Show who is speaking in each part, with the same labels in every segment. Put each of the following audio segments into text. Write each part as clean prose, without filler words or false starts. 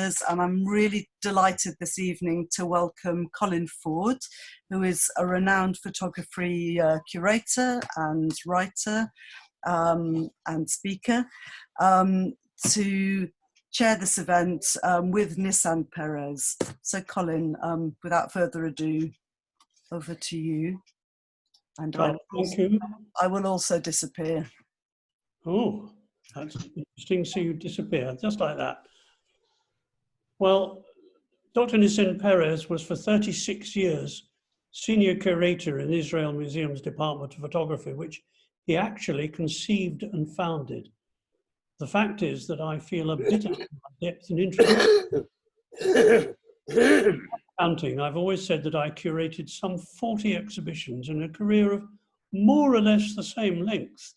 Speaker 1: And I'm really delighted this evening to welcome Colin Ford, who is a renowned photography curator and writer and speaker, to chair this event with Nissan Perez. So Colin, without further ado, over to you. And
Speaker 2: Thank you.
Speaker 1: I will also disappear.
Speaker 2: Oh, that's interesting. So you disappear, just like that. Well, Dr. Nissan Perez was for 36 years senior curator in Israel Museum's Department of Photography, which he actually conceived and founded. The fact is that I feel a bit out of my depth and interest. Counting, I've always said that I curated some 40 exhibitions in a career of more or less the same length.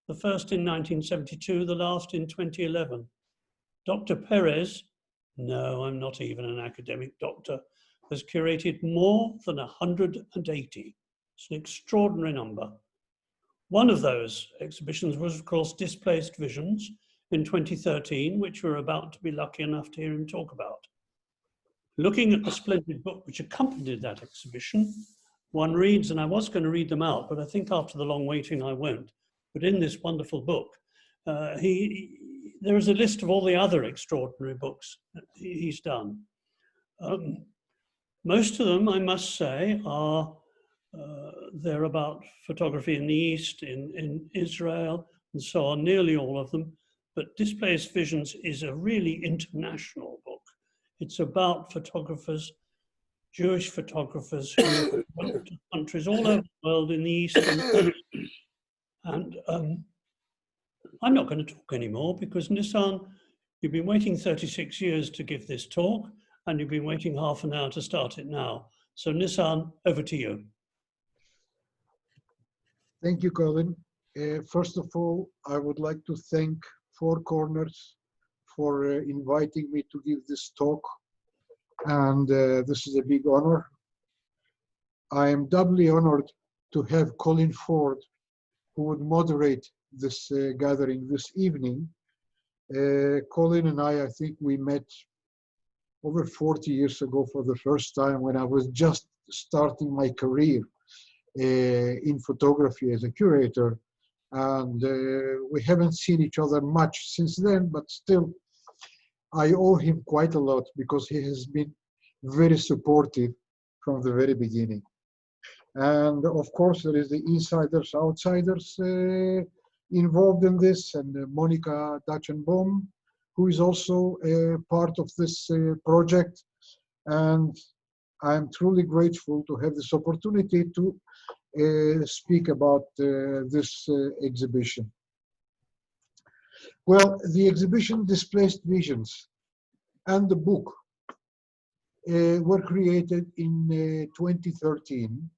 Speaker 2: The first in 1972, the last in 2011. Dr. Perez, no, I'm not even an academic doctor, has curated more than 180. It's an extraordinary number. One of those exhibitions was, of course, Displaced Visions in 2013, which we're about to be lucky enough to hear him talk about. Looking at the splendid book which accompanied that exhibition, one reads, and I was going to read them out, but I think after the long waiting I won't, but in this wonderful book, there is a list of all the other extraordinary books that he's done. Most of them, I must say, are they're about photography in the East, in Israel, and so on, nearly all of them. But Displaced Visions is a really international book. It's about photographers, Jewish photographers who went to countries all over the world in the East and I'm not going to talk anymore because Nissan, you've been waiting 36 years to give this talk and you've been waiting half an hour to start it now. So Nissan, over to you.
Speaker 3: Thank you, Colin. First of all, I would like to thank Four Corners for inviting me to give this talk. And this is a big honor. I am doubly honored to have Colin Ford, who would moderate this gathering this evening. Colin and I think we met over 40 years ago for the first time when I was just starting my career in photography as a curator. And we haven't seen each other much since then, but still, I owe him quite a lot because he has been very supportive from the very beginning. And of course, there is the insiders, outsiders involved in this, and Monica Dachenbaum, who is also part of this project. And I'm truly grateful to have this opportunity to speak about this exhibition. Well, the exhibition Displaced Visions and the book were created in 2013.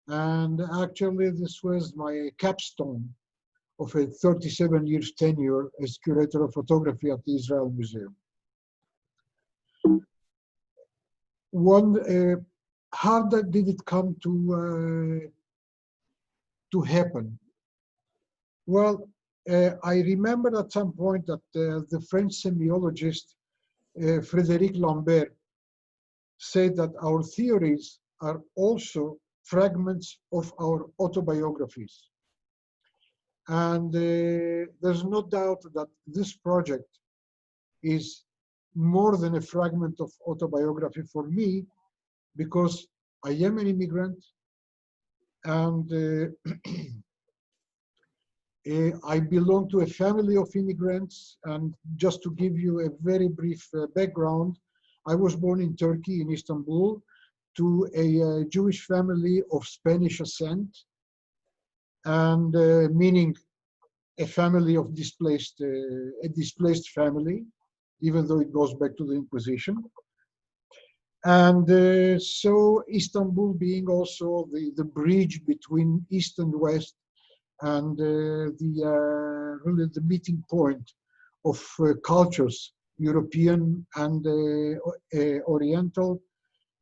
Speaker 3: And actually, this was my capstone of a 37 years tenure as Curator of Photography at the Israel Museum. How did it come to happen? Well, I remember at some point that the French semiologist Frédéric Lambert said that our theories are also fragments of our autobiographies. And there's no doubt that this project is more than a fragment of autobiography for me, because I am an immigrant and I belong to a family of immigrants. And just to give you a very brief background, I was born in Turkey, in Istanbul, to a Jewish family of Spanish ascent, and meaning a family of displaced, a displaced family, even though it goes back to the Inquisition. And so Istanbul being also the bridge between East and West, and really the meeting point of cultures, European and Oriental.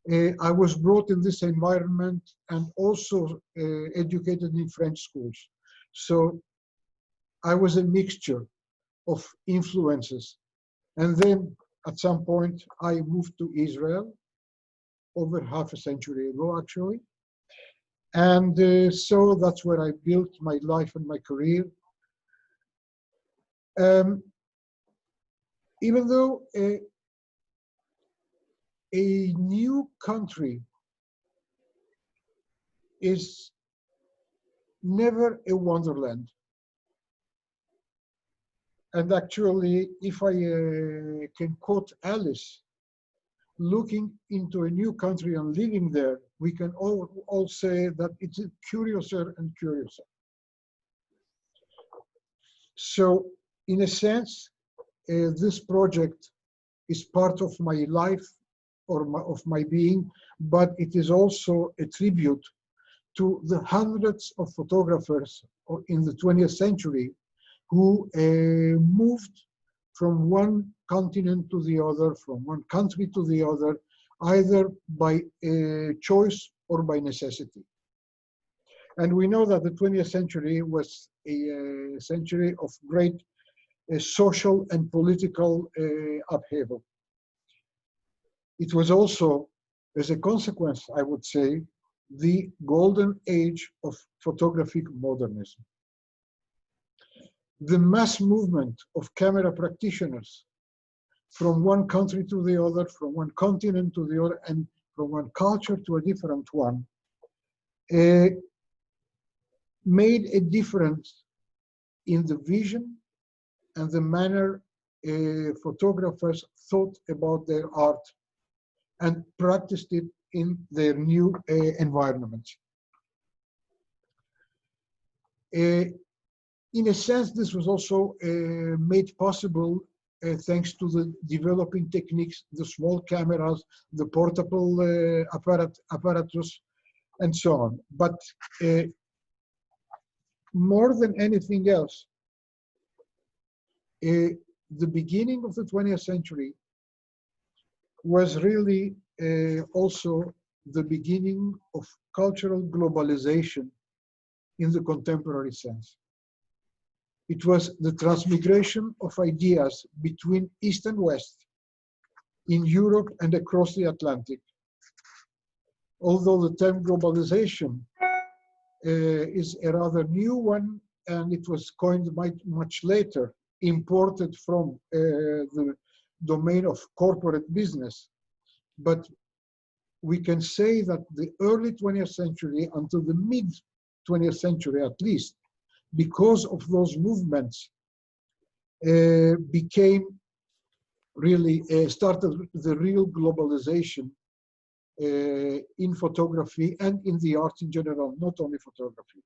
Speaker 3: I was brought in this environment and also educated in French schools. So I was a mixture of influences. And then at some point, I moved to Israel over half a century ago, actually. And so that's where I built my life and my career. Even though a new country is never a wonderland. And actually, if I can quote Alice, looking into a new country and living there, we can all say that it's curiouser and curiouser. So in a sense, this project is part of my life or of my being, but it is also a tribute to the hundreds of photographers in the 20th century who moved from one continent to the other, from one country to the other, either by choice or by necessity. And we know that the 20th century was a century of great social and political upheaval. It was also, as a consequence, I would say, the golden age of photographic modernism. The mass movement of camera practitioners from one country to the other, from one continent to the other, and from one culture to a different one, made a difference in the vision and the manner photographers thought about their art and practiced it in their new environments. In a sense, this was also made possible thanks to the developing techniques, the small cameras, the portable apparatus, and so on. But more than anything else, the beginning of the 20th century was really also the beginning of cultural globalization in the contemporary sense. It was the transmigration of ideas between East and West in Europe and across the Atlantic. Although the term globalization is a rather new one, and it was coined much later, imported from the domain of corporate business. But we can say that the early 20th century until the mid 20th century at least, because of those movements, became really, started the real globalization in photography and in the arts in general, not only photography.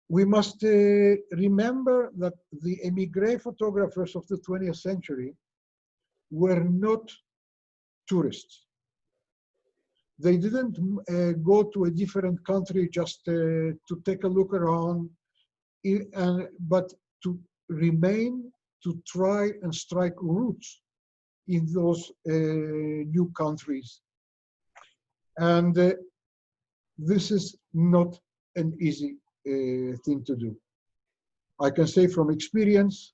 Speaker 3: We must remember that the Émigré photographers of the 20th century were not tourists. They didn't go to a different country just to take a look around, but to remain, to try and strike roots in those new countries. And this is not an easy thing to do. I can say from experience,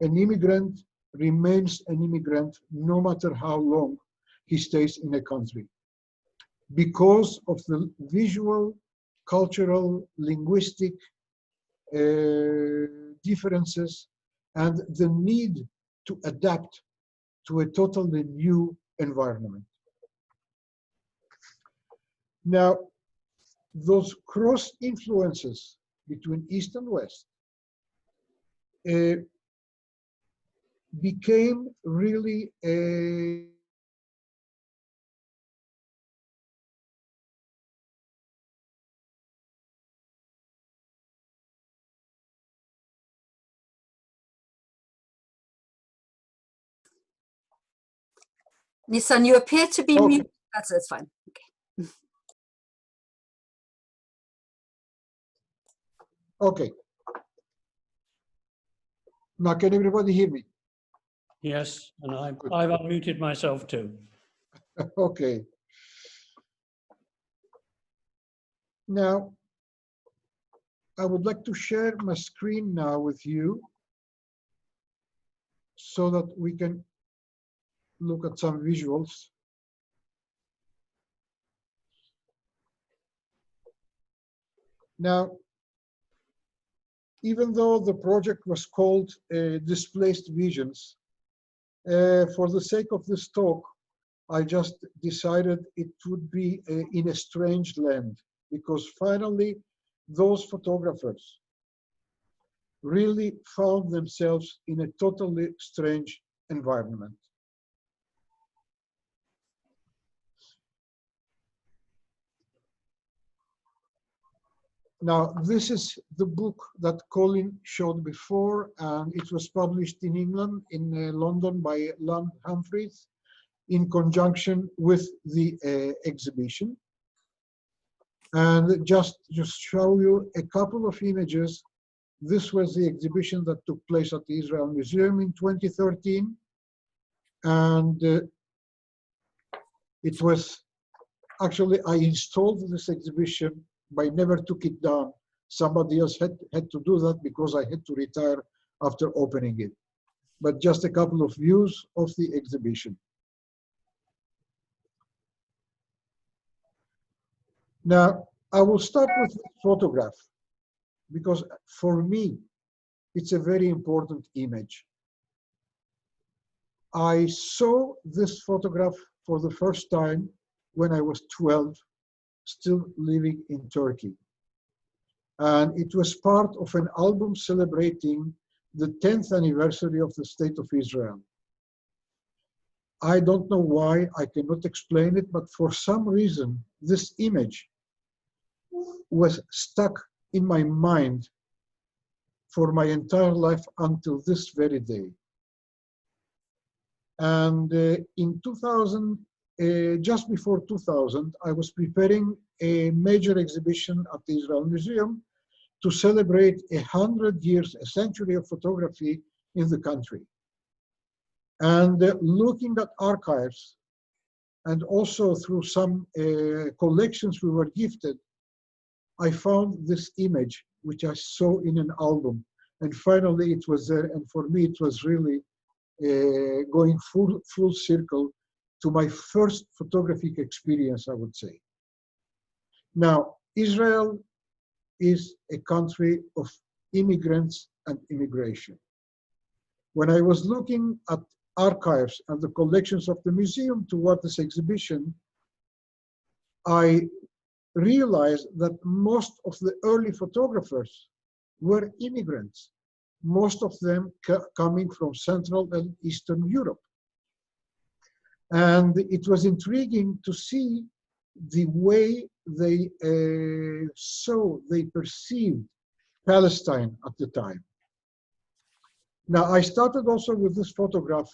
Speaker 3: an immigrant remains an immigrant no matter how long he stays in a country, because of the visual, cultural, linguistic differences and the need to adapt to a totally new environment. Now, those cross influences between East and West became really a
Speaker 4: Nissan, you appear to be muted. That's fine. Okay.
Speaker 3: Okay. Now, can everybody hear me?
Speaker 2: Yes, and I've unmuted myself too.
Speaker 3: Okay. Now, I would like to share my screen now with you. so that we can look at some visuals. Now, even though the project was called Displaced Visions, for the sake of this talk, I just decided it would be in a strange land, because finally those photographers really found themselves in a totally strange environment. Now, this is the book that Colin showed before, and it was published in England, in London by Land Humphreys, in conjunction with the exhibition. And just to show you a couple of images, this was the exhibition that took place at the Israel Museum in 2013. And it was actually, I installed this exhibition, but I never took it down. Somebody else had to do that because I had to retire after opening it. But just a couple of views of the exhibition. Now, I will start with this photograph, because for me, it's a very important image. I saw this photograph for the first time when I was 12, still living in Turkey. And it was part of an album celebrating the 10th anniversary of the State of Israel. I don't know why, I cannot explain it, but for some reason, this image was stuck in my mind for my entire life until this very day. And in 2000, just before 2000, I was preparing a major exhibition at the Israel Museum to celebrate 100 years, a century of photography in the country. And looking at archives, and also through some collections we were gifted, I found this image, which I saw in an album. And finally it was there, and for me it was really going full circle to my first photographic experience, I would say. Now, Israel is a country of immigrants and immigration. When I was looking at archives and the collections of the museum toward this exhibition, I realized that most of the early photographers were immigrants, most of them coming from Central and Eastern Europe. And it was intriguing to see the way they they perceived Palestine at the time. Now, I started also with this photograph.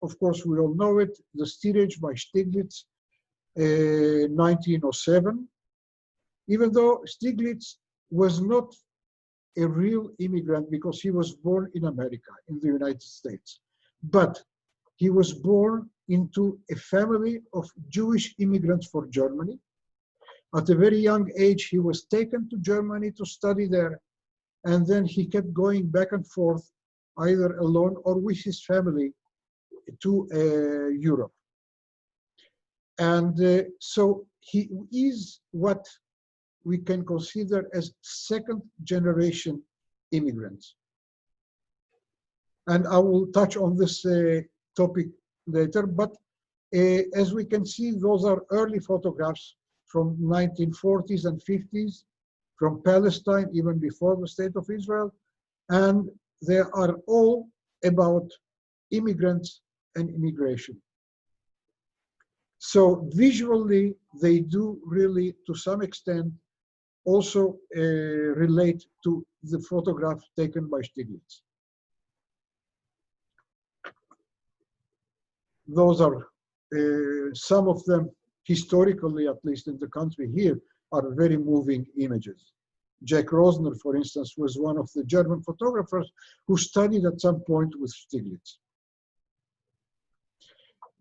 Speaker 3: Of course, we all know it, the Steerage by Stiglitz, 1907. Even though Stiglitz was not a real immigrant because he was born in America, in the United States, but he was born into a family of Jewish immigrants for Germany. At a very young age, he was taken to Germany to study there, and then he kept going back and forth, either alone or with his family, to Europe. And so he is what we can consider as second generation immigrants. And I will touch on this topic later, but as we can see, those are early photographs from 1940s and 50s, from Palestine, even before the State of Israel, and they are all about immigrants and immigration. So visually, they do really, to some extent, also relate to the photograph taken by Stiglitz. Those are some of them, historically, at least in the country here, are very moving images. Jack Rosner, for instance, was one of the German photographers who studied at some point with Stiglitz.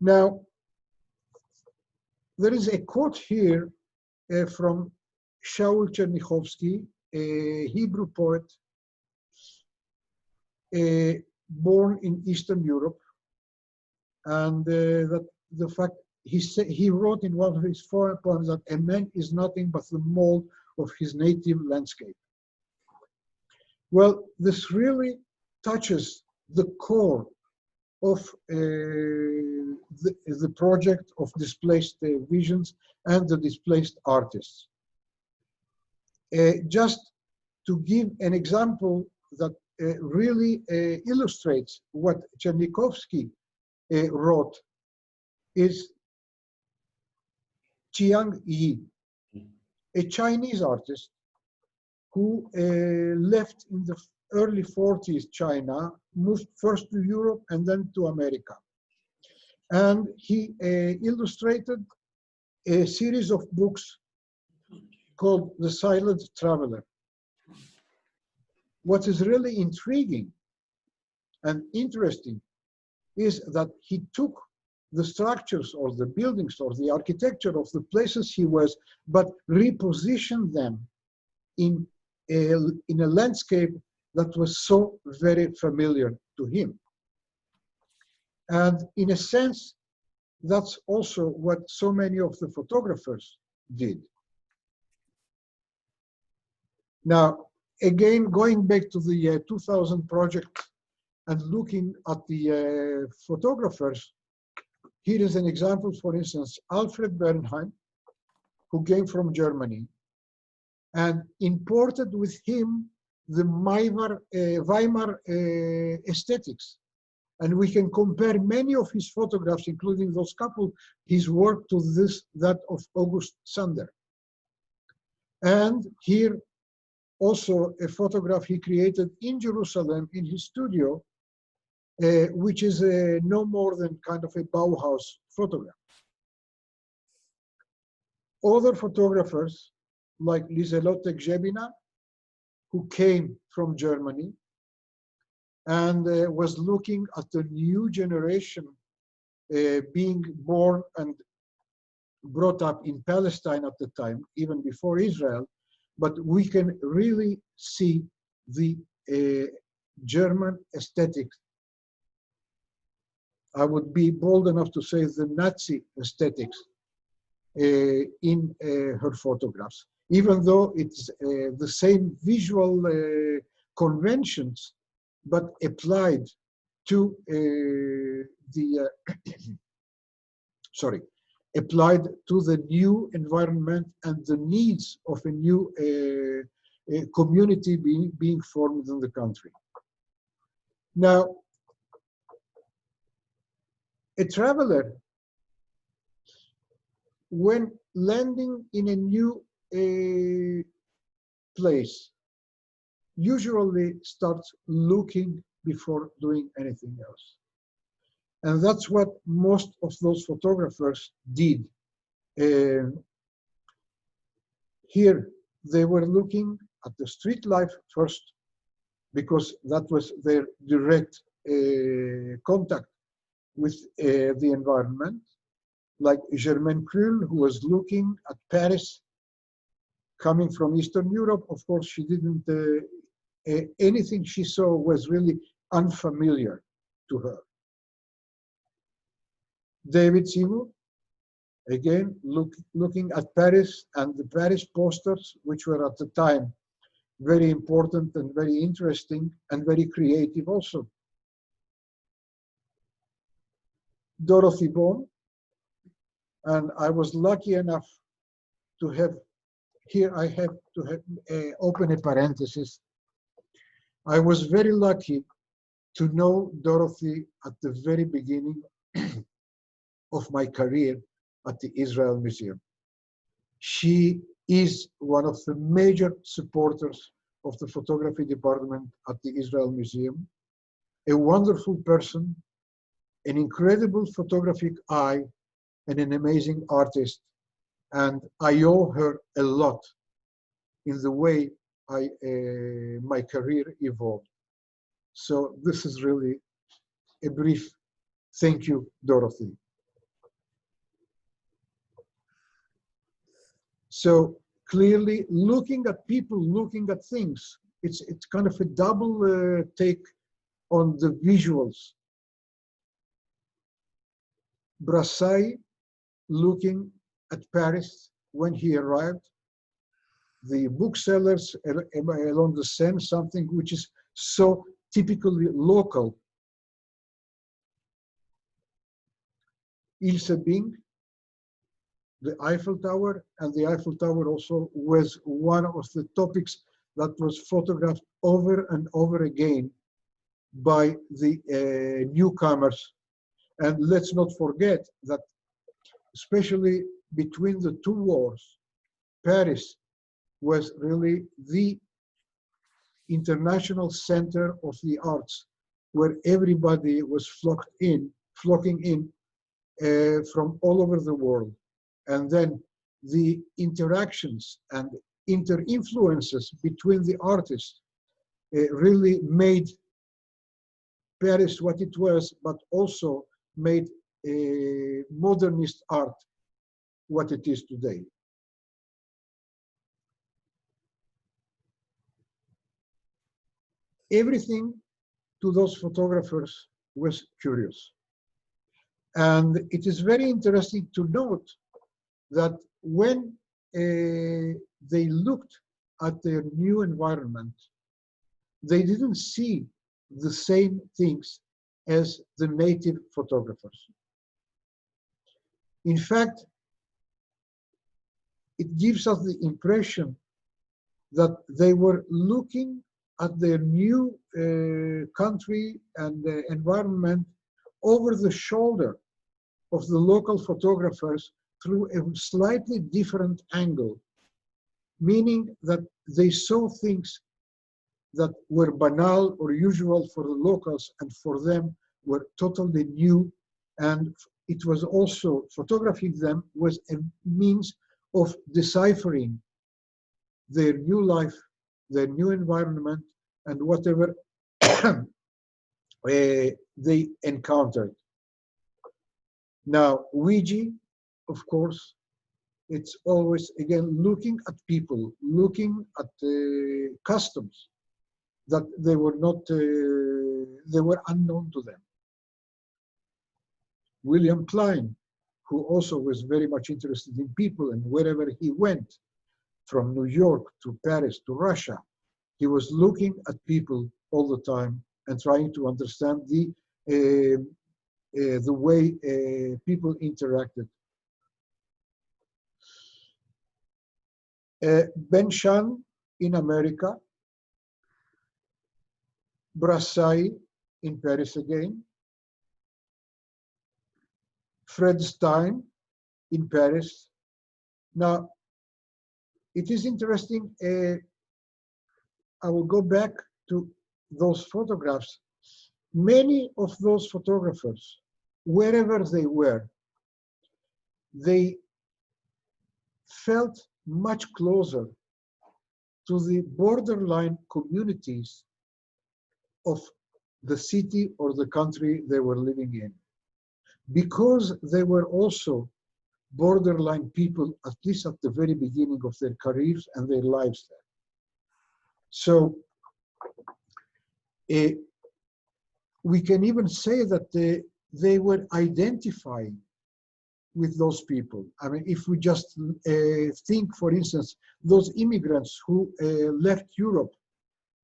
Speaker 3: Now, there is a quote here from Shaul Chernikovsky, a Hebrew poet, born in Eastern Europe, and that the fact he wrote in one of his poems that a man is nothing but the mold of his native landscape. Well, this really touches the core of the project of Displaced Visions and the Displaced Artists. Just to give an example that really illustrates what Chernikovsky wrote is Chiang Yi, a Chinese artist who left in the early 40s China, moved first to Europe and then to America. And he illustrated a series of books called The Silent Traveler. What is really intriguing and interesting is that he took the structures or the buildings or the architecture of the places he was, but repositioned them in a landscape that was so very familiar to him. And in a sense, that's also what so many of the photographers did. Now, again, going back to the 2000 project and looking at the photographers, here is an example, for instance, Alfred Bernheim, who came from Germany and imported with him the Weimar aesthetics. And we can compare many of his photographs, including those couple, his work to that of August Sander. And here also a photograph he created in Jerusalem in his studio, which is no more than kind of a Bauhaus photograph. Other photographers like Lotte Jebina, who came from Germany and was looking at the new generation being born and brought up in Palestine at the time, even before Israel, but we can really see the German aesthetics. I would be bold enough to say the Nazi aesthetics in her photographs, even though it's the same visual conventions, but applied to applied to the new environment and the needs of a new community being formed in the country. Now, a traveler, when landing in a new place, usually starts looking before doing anything else. And that's what most of those photographers did. Here, they were looking at the street life first, because that was their direct contact with the environment. Like Germaine Krull, who was looking at Paris, coming from Eastern Europe. Of course, she didn't, anything she saw was really unfamiliar to her. David Seymour, again, looking at Paris and the Paris posters, which were at the time very important and very interesting and very creative also. Dorothy Bone, and I was lucky enough to have, here I have to have, open a parenthesis. I was very lucky to know Dorothy at the very beginning of my career at the Israel Museum. She is one of the major supporters of the photography department at the Israel Museum, a wonderful person, an incredible photographic eye, and an amazing artist. And I owe her a lot in the way my career evolved. So this is really a brief thank you, Dorothy. So clearly looking at people, looking at things, it's kind of a double take on the visuals. Brassai looking at Paris when he arrived. The booksellers along the Seine, something which is so typically local. Ilse Bing, the Eiffel Tower, and the Eiffel Tower also was one of the topics that was photographed over and over again by the newcomers. And let's not forget that, especially between the two wars, Paris was really the international center of the arts, where everybody was flocking in from all over the world. And then the interactions and inter-influences between the artists really made Paris what it was, but also made modernist art what it is today. Everything to those photographers was curious. And it is very interesting to note that when they looked at their new environment, they didn't see the same things as the native photographers. In fact, it gives us the impression that they were looking at their new country and environment over the shoulder of the local photographers through a slightly different angle, meaning that they saw things that were banal or usual for the locals and for them were totally new. And it was also, photographing them was a means of deciphering their new life, their new environment, and whatever they encountered. Now, Ouija, of course, it's always, again, looking at people, looking at customs that they were not, they were unknown to them. William Klein, who also was very much interested in people, and wherever he went, from New York to Paris to Russia, he was looking at people all the time and trying to understand the way people interacted. Ben Shahn in America, Brassai in Paris again, Fred Stein in Paris. Now, it is interesting, I will go back to those photographs. Many of those photographers, wherever they were, they felt much closer to the borderline communities of the city or the country they were living in, because they were also borderline people, at least at the very beginning of their careers and their lives there. So we can even say that they were identifying with those people. I mean, if we just think, for instance, those immigrants who left Europe,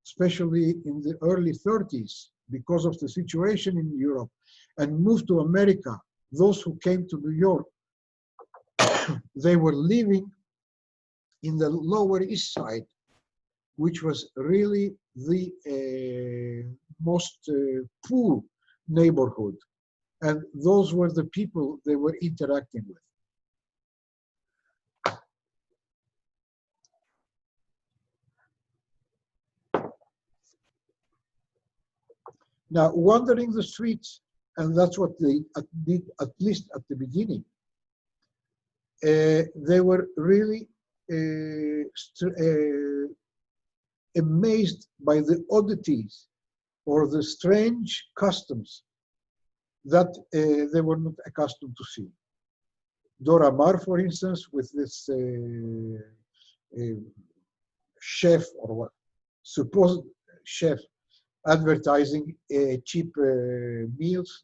Speaker 3: especially in the early 30s, because of the situation in Europe, and moved to America, those who came to New York, they were living in the Lower East Side, which was really the most poor neighborhood. And those were the people they were interacting with. Now, wandering the streets, and that's what they did, at least at the beginning, they were really amazed by the oddities or the strange customs that they were not accustomed to see. Dora Maar, for instance, with this chef, or what, supposed chef advertising cheap meals.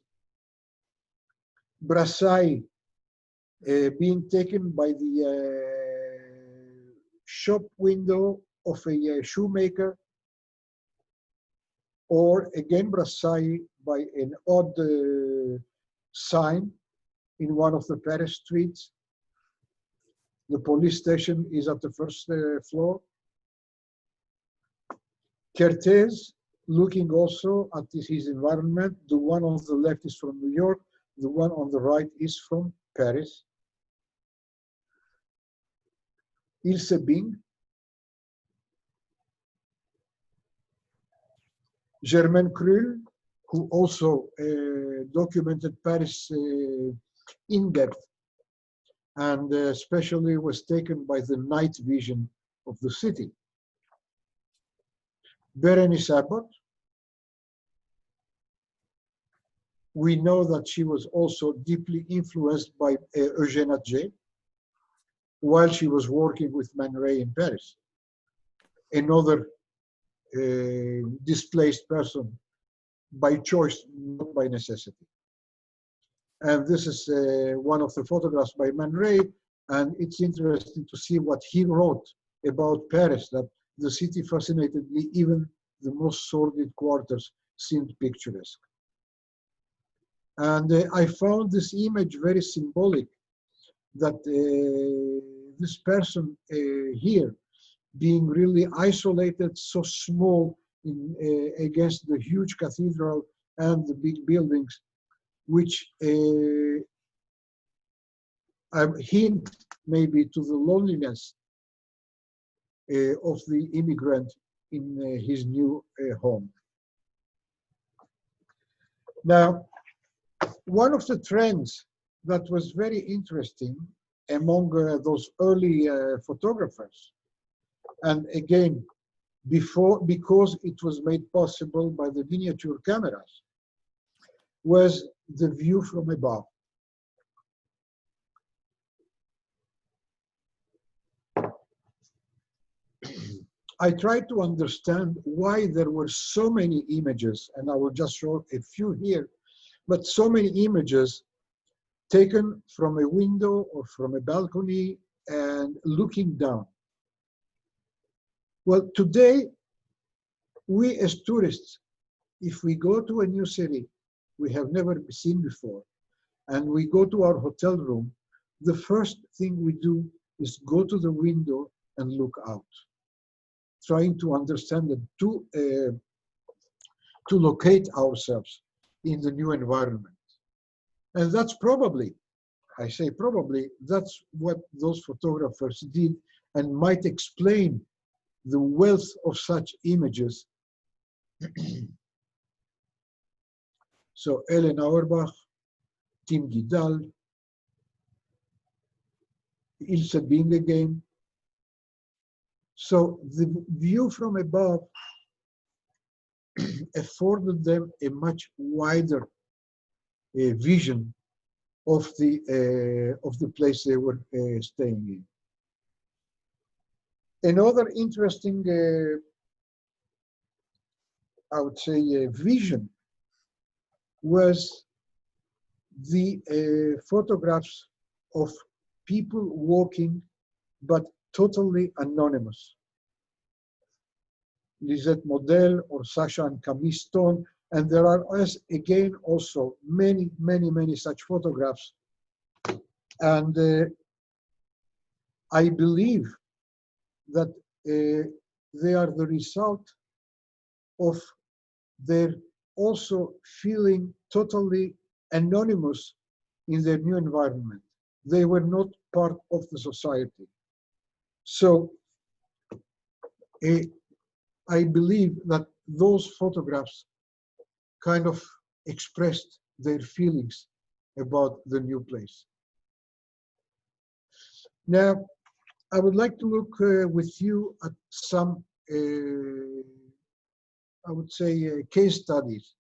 Speaker 3: Brassai being taken by the shop window of a shoemaker, or again Brassai by an odd sign in one of the Paris streets. The police station is at the first floor. Kertész, looking also at his environment. The one on the left is from New York. The one on the right is from Paris. Ilse Bing. Germaine Krull, who also documented Paris in depth, and especially was taken by the night vision of the city. Berenice Abbott. We know that she was also deeply influenced by Eugène Atget while she was working with Man Ray in Paris. Another displaced person by choice, not by necessity. And this is one of the photographs by Man Ray, and it's interesting to see what he wrote about Paris, that the city fascinated me, even the most sordid quarters seemed picturesque. And I found this image very symbolic, that this person here, being really isolated, so small against the huge cathedral and the big buildings, which hint maybe to the loneliness of the immigrant in his new home. Now, one of the trends that was very interesting among those early photographers, and again, because it was made possible by the miniature cameras, was the view from above. I tried to understand why there were so many images, and I will just show a few here, but so many images taken from a window or from a balcony and looking down. Well, today, we as tourists, if we go to a new city we have never seen before, and we go to our hotel room, the first thing we do is go to the window and look out, trying to understand it, to locate ourselves in the new environment. And that's probably, I say probably, that's what those photographers did, and might explain the wealth of such images. So Ellen Auerbach, Tim Guidal, Ilse Bing again. So the view from above afforded them a much wider vision of the place they were staying in. Another interesting, I would say, vision was the photographs of people walking, but totally anonymous. Lisette Model or Sasha and Camille Stone, and there are, again, also many, many, many such photographs. And I believe that they are the result of their also feeling totally anonymous in their new environment. They were not part of the society. So I believe that those photographs kind of expressed their feelings about the new place. Now, I would like to look with you at some, I would say, case studies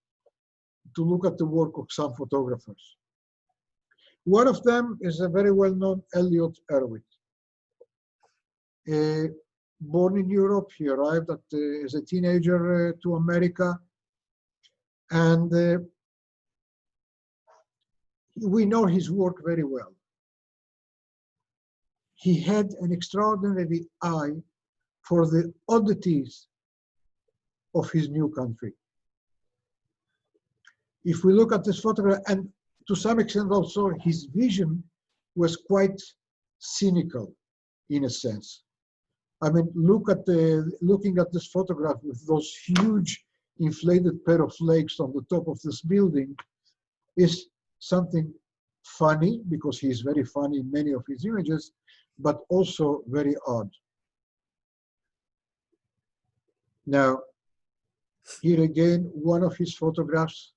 Speaker 3: to look at the work of some photographers. One of them is a very well-known Elliot Erwitt. Born in Europe, he arrived as a teenager to America, And we know his work very well. He had an extraordinary eye for the oddities of his new country. If we look at this photograph, and to some extent also his vision was quite cynical in a sense. I mean, looking at this photograph with those huge inflated pair of legs on the top of this building is something funny, because he is very funny in many of his images, but also very odd. Now, here again, one of his photographs,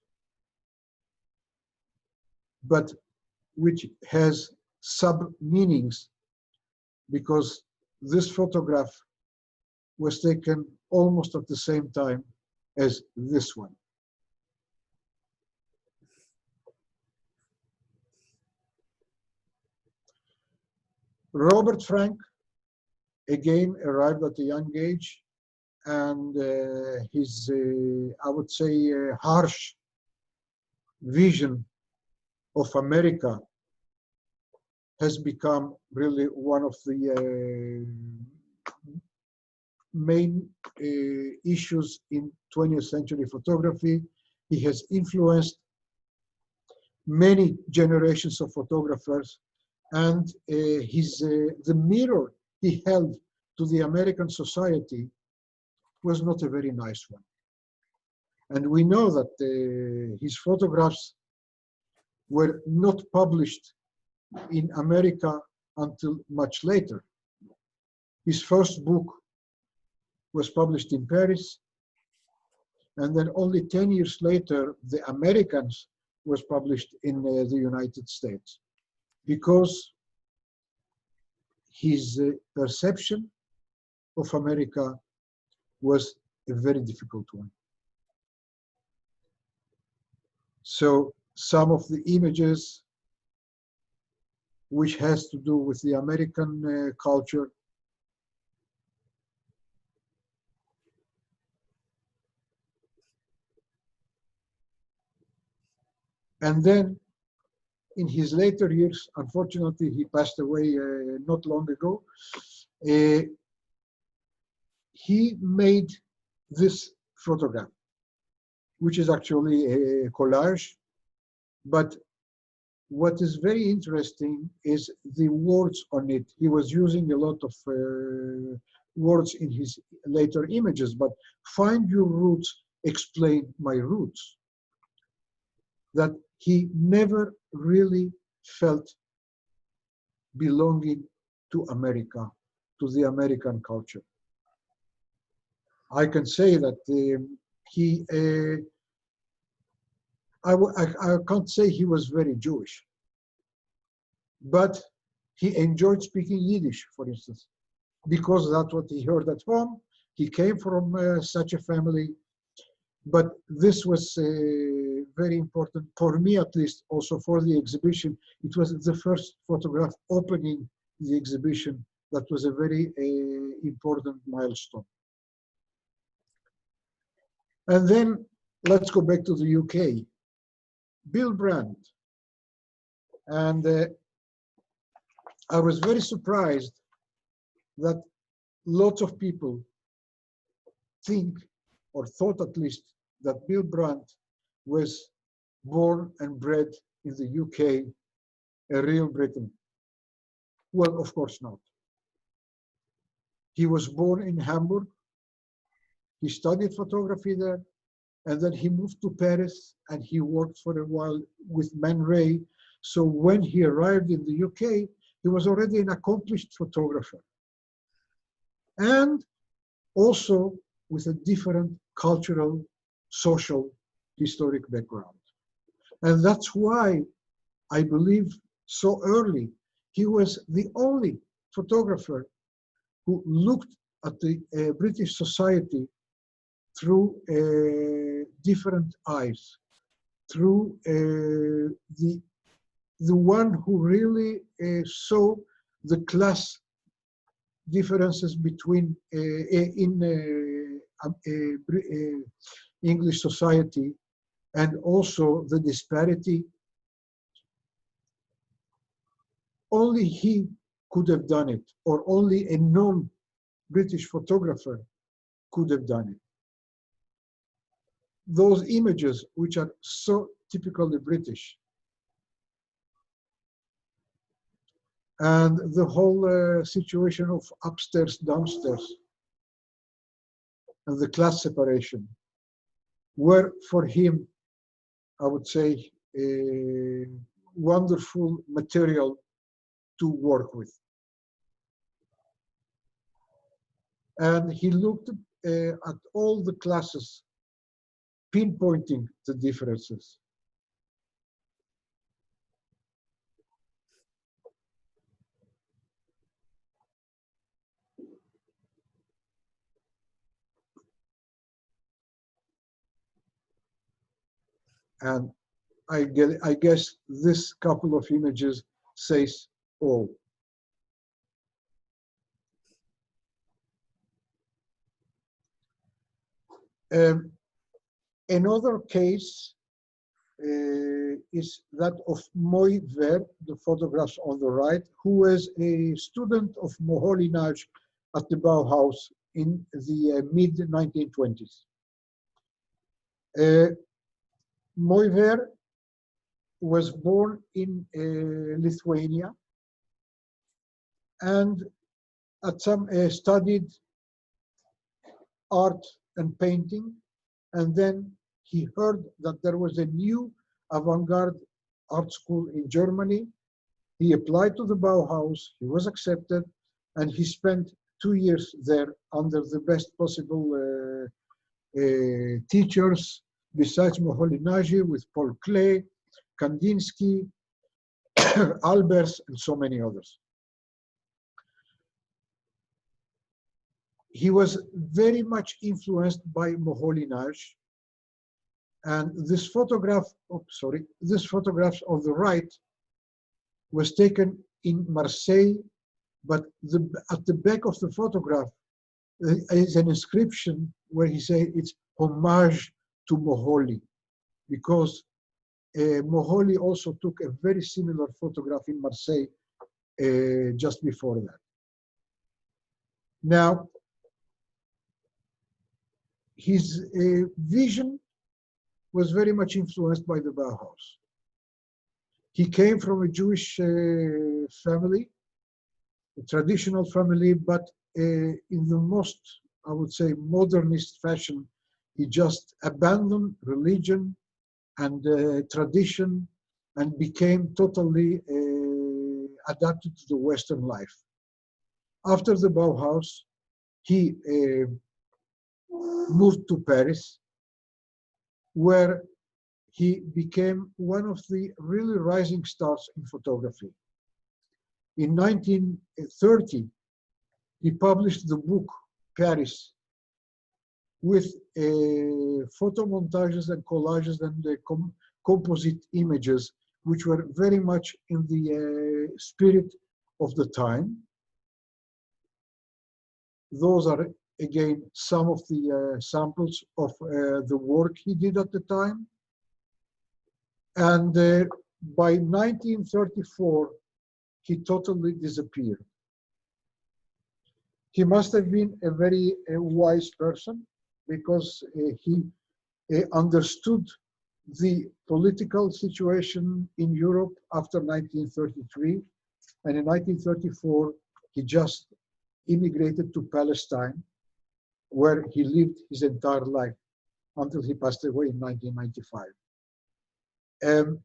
Speaker 3: but which has sub-meanings, because this photograph was taken almost at the same time as this one. Robert Frank, again, arrived at a young age, and his, I would say, harsh vision of America has become really one of the main issues in 20th century photography. He has influenced many generations of photographers, and the mirror he held to the American society was not a very nice one. And we know that his photographs were not published in America until much later. His first book was published in Paris, and then only 10 years later, The Americans was published in the United States, because his perception of America was a very difficult one. So some of the images which has to do with the American culture and then in his later years, unfortunately, he passed away not long ago. He made this photograph, which is actually a collage. But what is very interesting is the words on it. He was using a lot of words in his later images, but find your roots, explain my roots. That he never really felt belonging to America, to the American culture. I can say that I can't say he was very Jewish, but he enjoyed speaking Yiddish, for instance, because that's what he heard at home. He came from such a family, but this was very important for me, at least, also for the exhibition. It was the first photograph opening the exhibition. That was a very important milestone. And then let's go back to the UK. Bill Brandt. And I was very surprised that lots of people think, or thought at least, that Bill Brandt was born and bred in the UK, a real Briton. Well, of course not. He was born in Hamburg. He studied photography there, and then he moved to Paris, and he worked for a while with Man Ray. So when he arrived in the UK, he was already an accomplished photographer, and also with a different cultural, social, historic background. And that's why I believe so early he was the only photographer who looked at the British society through different eyes, through the one who really saw the class differences between in English society and also the disparity. Only he could have done it, or only a non-British photographer could have done it. Those images, which are so typically British, and the whole situation of upstairs, downstairs, and the class separation, were for him, I would say, a wonderful material to work with. And he looked at all the classes, pinpointing the differences. And I guess this couple of images says all. Another case is that of Moy Ver, the photographs on the right, who was a student of Moholy-Nagy at the Bauhaus in the mid-1920s. Moy Ver was born in Lithuania and at some studied art and painting, and then he heard that there was a new avant-garde art school in Germany. He applied to the Bauhaus, he was accepted, and he spent 2 years there under the best possible teachers, besides Moholy-Nagy, with Paul Klee, Kandinsky, Albers, and so many others. He was very much influenced by Moholy-Nagy, and this photograph, this photograph on the right was taken in Marseille, but at the back of the photograph is an inscription where he said it's homage to Moholy, because Moholy also took a very similar photograph in Marseille just before that. Now, his vision was very much influenced by the Bauhaus. He came from a Jewish family, a traditional family, but in the most, I would say, modernist fashion. He just abandoned religion and tradition and became totally adapted to the Western life. After the Bauhaus, he moved to Paris, where he became one of the really rising stars in photography. In 1930, he published the book Paris with photo montages and collages and composite images, which were very much in the spirit of the time. Those are, again, some of the samples of the work he did at the time. And by 1934, he totally disappeared. He must have been a very wise person, because he understood the political situation in Europe after 1933. And in 1934, he just immigrated to Palestine, where he lived his entire life until he passed away in 1995.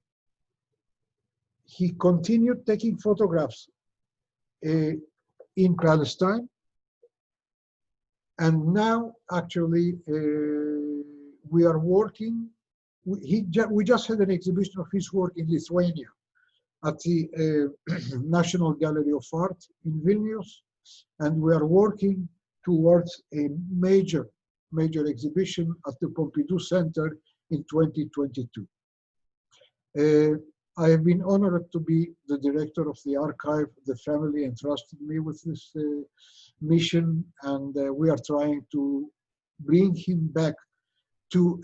Speaker 3: He continued taking photographs in Palestine. And now, actually, we are working. We just had an exhibition of his work in Lithuania at the National Gallery of Art in Vilnius. And we are working towards a major exhibition at the Pompidou Center in 2022. I have been honored to be the director of the archive. The family entrusted me with this mission, and we are trying to bring him back to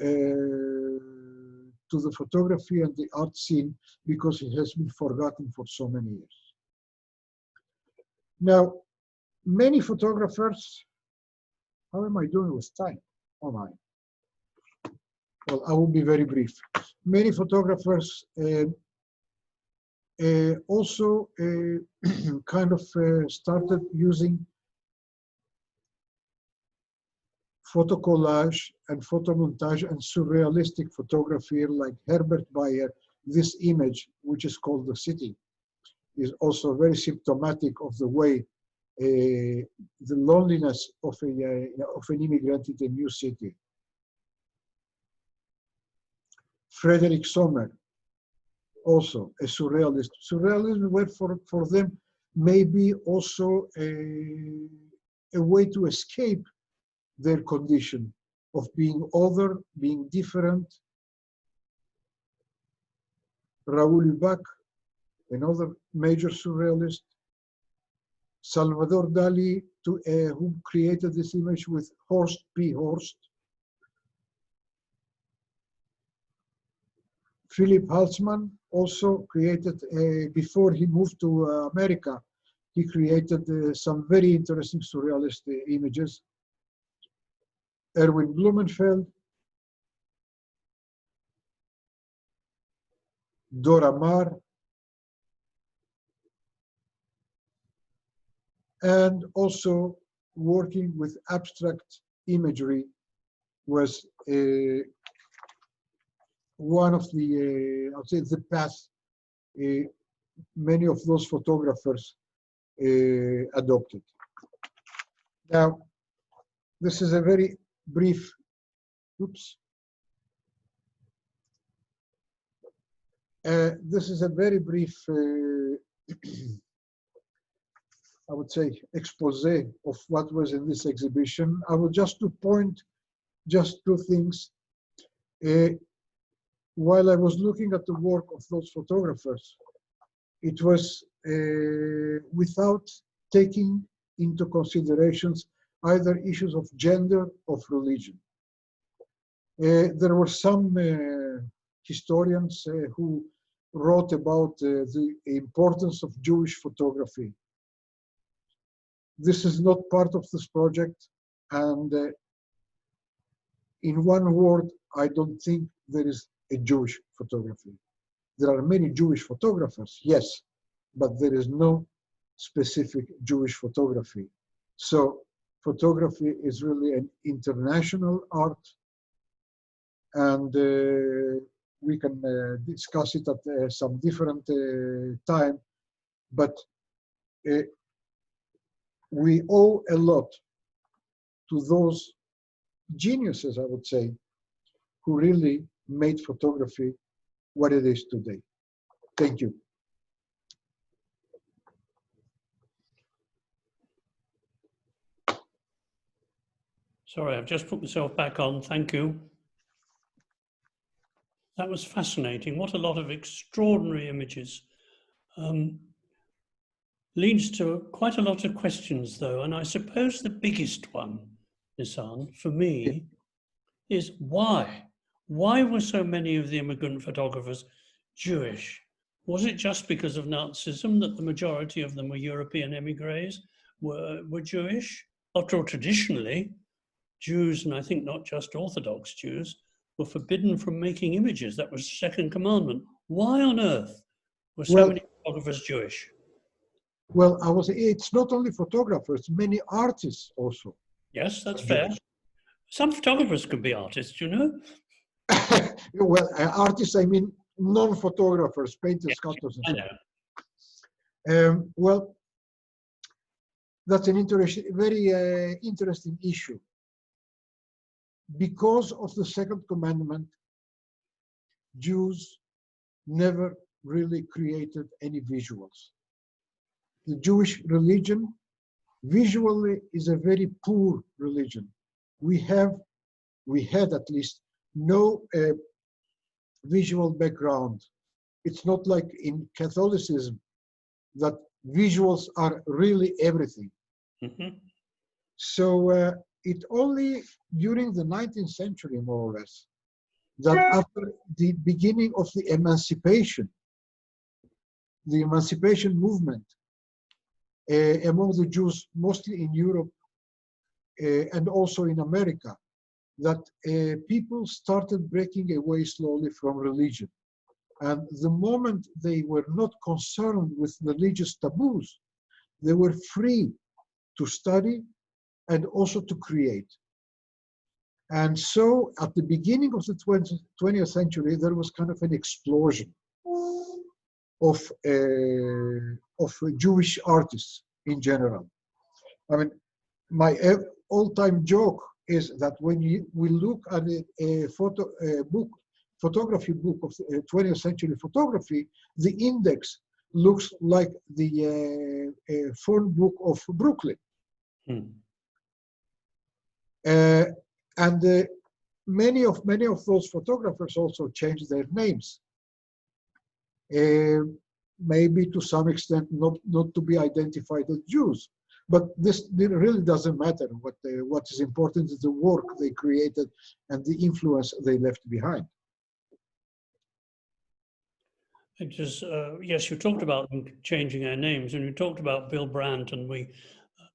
Speaker 3: to the photography and the art scene because it has been forgotten for so many years. Now, many photographers, how am I doing with time? Oh my. Well, I will be very brief. Many photographers also kind of started using photo collage and photo montage and surrealistic photography like Herbert Bayer. This image, which is called The City, is also very symptomatic of the way the loneliness of an immigrant in a new city. Frederick Sommer, also a surrealist. Surrealism were for them maybe also a way to escape their condition of being other, being different. Raoul Ubach, another major surrealist. Salvador Dali, who created this image with Horst P. Horst. Philip Halsman also created, before he moved to America, he created some very interesting surrealist images. Erwin Blumenfeld, Dora Maar, and also working with abstract imagery was one of the, I'll say, the path many of those photographers adopted. Now, this is a very brief, oops. This is a very brief, I would say, expose of what was in this exhibition. I would just to point just two things. While I was looking at the work of those photographers, it was without taking into considerations either issues of gender or religion. There were some historians who wrote about the importance of Jewish photography. This is not part of this project, and in one word, I don't think there is a Jewish photography. There are many Jewish photographers, yes, but there is no specific Jewish photography. So photography is really an international art, and we can discuss it at some different time, but we owe a lot to those geniuses, I would say, who really made photography what it is today. Thank you.
Speaker 2: Sorry, I've just put myself back on. Thank you. That was fascinating. What a lot of extraordinary images. Leads to quite a lot of questions, though, and I suppose the biggest one, Nissan, for me, is why? Why were so many of the immigrant photographers Jewish? Was it just because of Nazism that the majority of them were European emigres, were Jewish? After all, traditionally, Jews, and I think not just Orthodox Jews, were forbidden from making images. That was the second commandment. Why on earth were so many photographers Jewish?
Speaker 3: Well, I was. It's not only photographers, many artists also.
Speaker 2: Yes, that's fair. Some photographers can be artists, you know?
Speaker 3: Well, artists, I mean non-photographers, painters, sculptors, and so on. Well, that's an very interesting issue. Because of the second commandment, Jews never really created any visuals. The Jewish religion visually is a very poor religion. We had at least no visual background. It's not like in Catholicism that visuals are really everything.
Speaker 2: Mm-hmm.
Speaker 3: So it only during the 19th century, more or less, that after the beginning of the emancipation movement among the Jews, mostly in Europe and also in America, that people started breaking away slowly from religion. And the moment they were not concerned with religious taboos, they were free to study and also to create. And so at the beginning of the 20th century, there was kind of an explosion of Jewish artists in general. I mean, my all-time joke is that when we look at a photography book of 20th century photography, the index looks like the phone book of Brooklyn. And many of those photographers also changed their names. Maybe to some extent not to be identified as Jews. But this really doesn't matter. What is important is the work they created and the influence they left behind.
Speaker 2: It just, yes, you talked about them changing their names, and you talked about Bill Brandt, and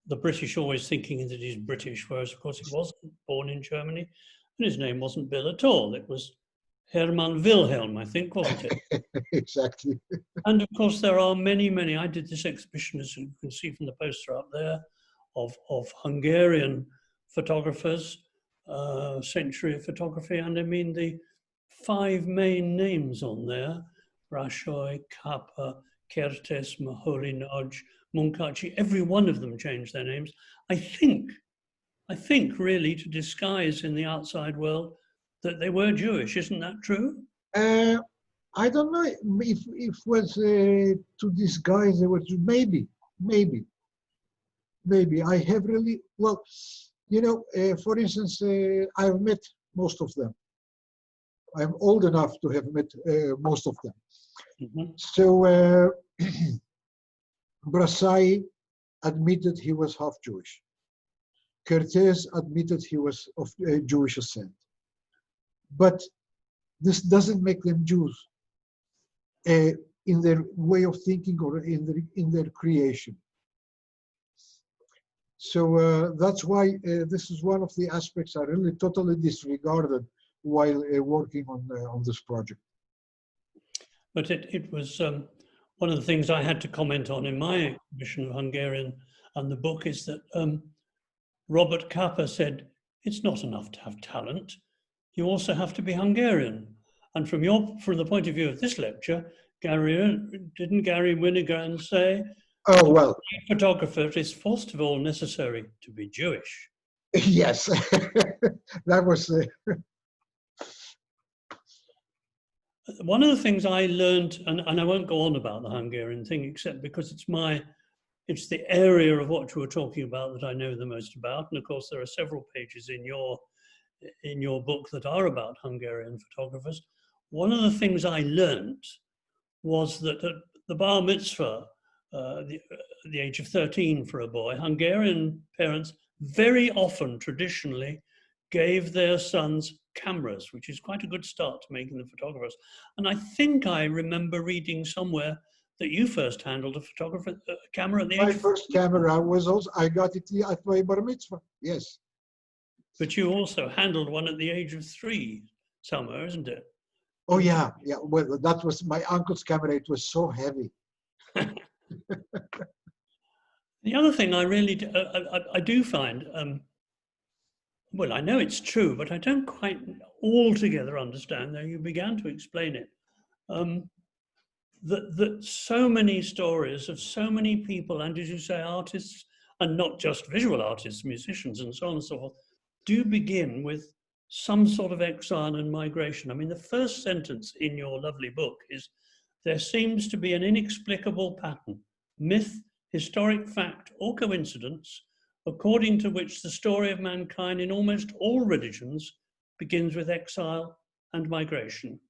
Speaker 2: the British always thinking that he's British, whereas of course he wasn't born in Germany, and his name wasn't Bill at all. It was Hermann Wilhelm, I think, wasn't it?
Speaker 3: Exactly.
Speaker 2: And of course, there are many. I did this exhibition, as you can see from the poster up there, of Hungarian photographers, century of photography. And I mean, the 5 main names on there, Brassoi, Kappa, Kertész, Moholy Nagy, Munkachi, every one of them changed their names. I think really to disguise in the outside world that they were Jewish. Isn't that true?
Speaker 3: I don't know if it was to disguise. There was maybe. I have really, well, you know, for instance, I've met most of them. I'm old enough to have met most of them. Mm-hmm. So Brassai admitted he was half Jewish. Kertész admitted he was of Jewish ascent. But this doesn't make them Jews in their way of thinking or in their creation. So that's why this is one of the aspects I really totally disregarded while working on this project.
Speaker 2: But it was one of the things I had to comment on in my exhibition of Hungarian and the book is that Robert Capa said, it's not enough to have talent. You also have to be Hungarian. And from the point of view of this lecture, didn't Gary Winogrand say,
Speaker 3: oh, well,
Speaker 2: photographer, it is first of all necessary to be Jewish.
Speaker 3: Yes, that was...
Speaker 2: One of the things I learned, and I won't go on about the Hungarian thing, except because it's the area of what you were talking about that I know the most about. And of course, there are several pages in your book that are about Hungarian photographers. One of the things I learned was that at the bar mitzvah, the age of 13 for a boy, Hungarian parents very often traditionally gave their sons cameras, which is quite a good start to making them photographers. And I think I remember reading somewhere that you first handled a camera at the age
Speaker 3: My first camera was also, I got it at my bar mitzvah, yes.
Speaker 2: But you also handled one at the age of 3 somewhere, isn't it?
Speaker 3: Oh yeah, yeah. Well, that was my uncle's camera. It was so heavy.
Speaker 2: The other thing I really I do find, well, I know it's true, but I don't quite altogether understand, though you began to explain it, that so many stories of so many people, and as you say, artists, and not just visual artists, musicians, and so on and so forth, do begin with some sort of exile and migration. I mean, the first sentence in your lovely book is, there seems to be an inexplicable pattern, myth, historic fact, or coincidence, according to which the story of mankind in almost all religions begins with exile and migration.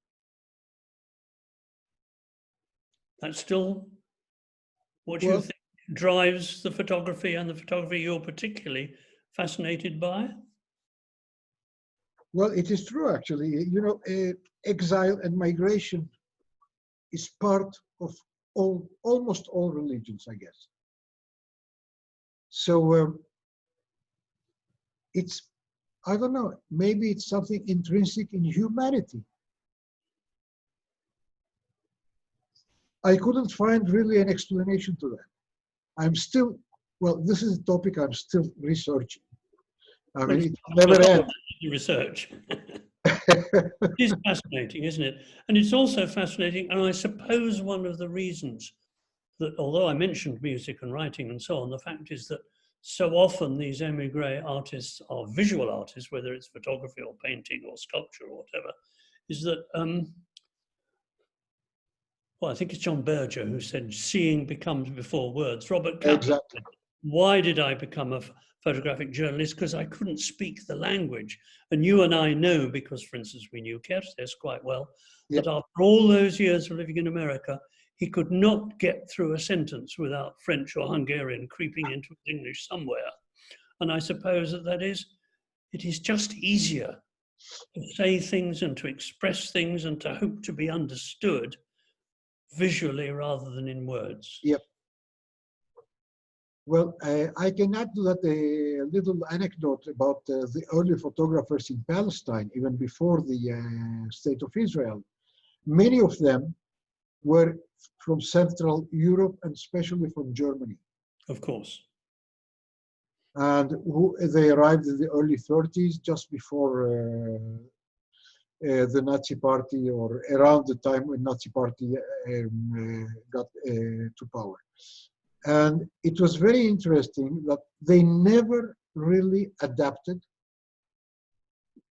Speaker 2: That's still what you think drives the photography, and the photography you're particularly fascinated by?
Speaker 3: Well, it is true, actually. You know, exile and migration is part of almost all religions, I guess. So it's, I don't know, maybe it's something intrinsic in humanity. I couldn't find really an explanation to that. I'm still, well, this is a topic I'm still researching. I mean, it never ends.
Speaker 2: Research. It is fascinating, isn't it? And it's also fascinating, and I suppose one of the reasons that, although I mentioned music and writing and so on, the fact is that so often these émigré artists are visual artists, whether it's photography or painting or sculpture or whatever, is that, well, I think it's John Berger who said, seeing becomes before words. Robert Kaplan,
Speaker 3: Exactly.
Speaker 2: why did I become a photographic journalist? Because I couldn't speak the language. And you and I know, because, for instance, we knew Kertész quite well,
Speaker 3: Yep.
Speaker 2: that after all those years of living in America, he could not get through a sentence without French or Hungarian creeping into English somewhere. And I suppose that it is just easier to say things and to express things and to hope to be understood visually rather than in words.
Speaker 3: Yep. Well, I can add to that a little anecdote about the early photographers in Palestine, even before the State of Israel. Many of them were from Central Europe and especially from Germany.
Speaker 2: Of course.
Speaker 3: And they arrived in the early 30s, just before the Nazi Party, or around the time when Nazi Party got to power. And it was very interesting that they never really adapted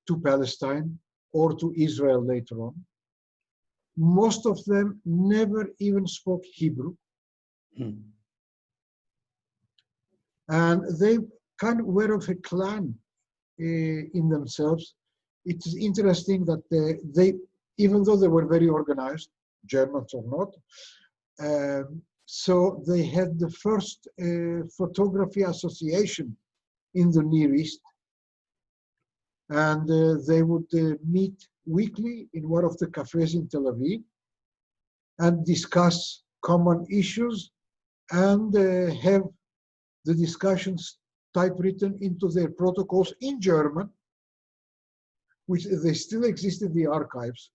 Speaker 3: to Palestine or to Israel later on. Most of them never even spoke Hebrew. And they kind of were of a clan in themselves. It is interesting that they, even though they were very organized, Germans or not, so they had the first photography association in the Near East. And they would meet weekly in one of the cafes in Tel Aviv and discuss common issues and have the discussions typewritten into their protocols in German, which they still exist in the archives,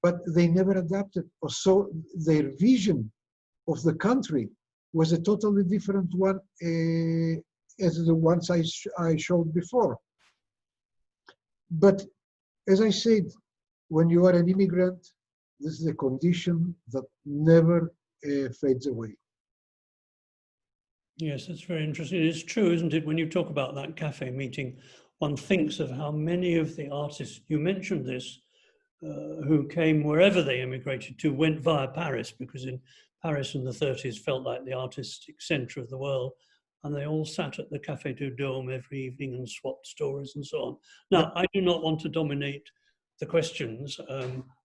Speaker 3: but they never adapted. So their vision of the country was a totally different one as the ones I showed before. But as I said, when you are an immigrant, this is a condition that never fades away.
Speaker 2: Yes, that's very interesting. It's true, isn't it? When you talk about that cafe meeting, one thinks of how many of the artists, you mentioned this, who came wherever they immigrated to, went via Paris, because in Paris in the 30s felt like the artistic center of the world. And they all sat at the Café du Dôme every evening and swapped stories and so on. Now, I do not want to dominate the questions.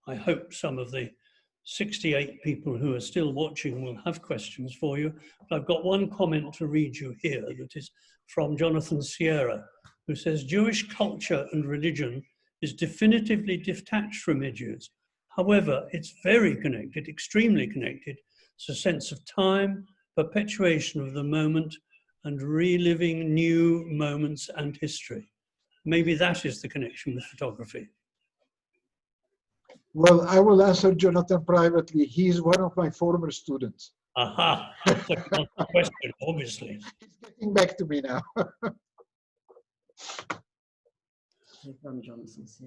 Speaker 2: I hope some of the 68 people who are still watching will have questions for you. But I've got one comment to read you here that is from Jonathan Sierra, who says, Jewish culture and religion is definitively detached from images. However, it's very connected, extremely connected. It's a sense of time, perpetuation of the moment, and reliving new moments and history. Maybe that is the connection with photography.
Speaker 3: Well, I will answer Jonathan privately. He is one of my former students.
Speaker 2: Aha, that's a question, obviously.
Speaker 3: He's getting back to me now.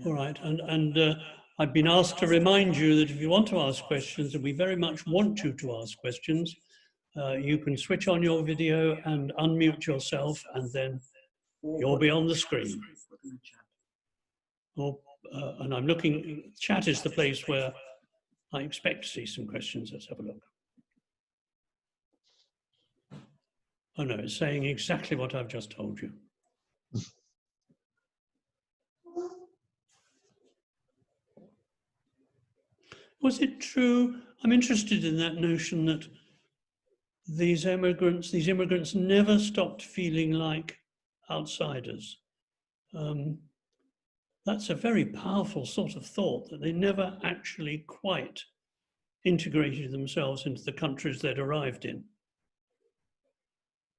Speaker 2: All right, and I've been asked to remind you that if you want to ask questions, and we very much want you to ask questions, you can switch on your video and unmute yourself, and then you'll be on the screen. And I'm looking, chat is the place where I expect to see some questions. Let's have a look. Oh no, it's saying exactly what I've just told you. Was it true? I'm interested in that notion that these immigrants never stopped feeling like outsiders. that's a very powerful sort of thought, that they never actually quite integrated themselves into the countries they'd arrived in.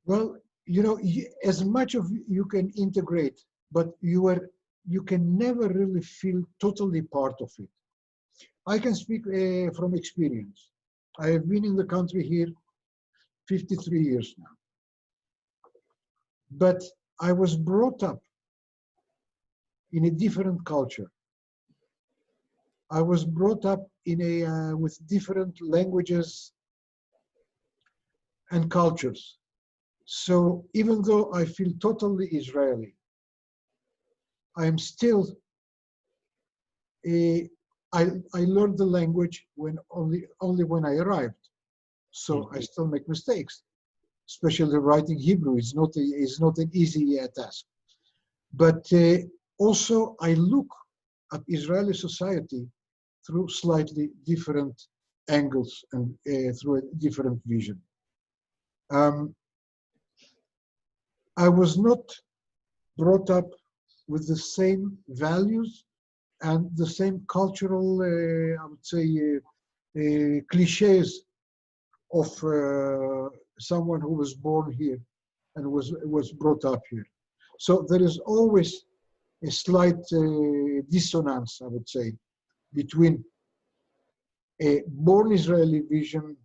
Speaker 3: Well, you know, as much of you can integrate, but you can never really feel totally part of it. I can speak from experience. I have been in the country here 53 years now. But I was brought up in a different culture. I was brought up in a with different languages and cultures. So even though I feel totally Israeli, I am still I learned the language when only when I arrived. So I still make mistakes, especially writing Hebrew is not an easy task. But also I look at Israeli society through slightly different angles and through a different vision. I was not brought up with the same values and the same cultural, I would say, cliches of someone who was born here and was brought up here. So there is always a slight dissonance, I would say, between a born Israeli vision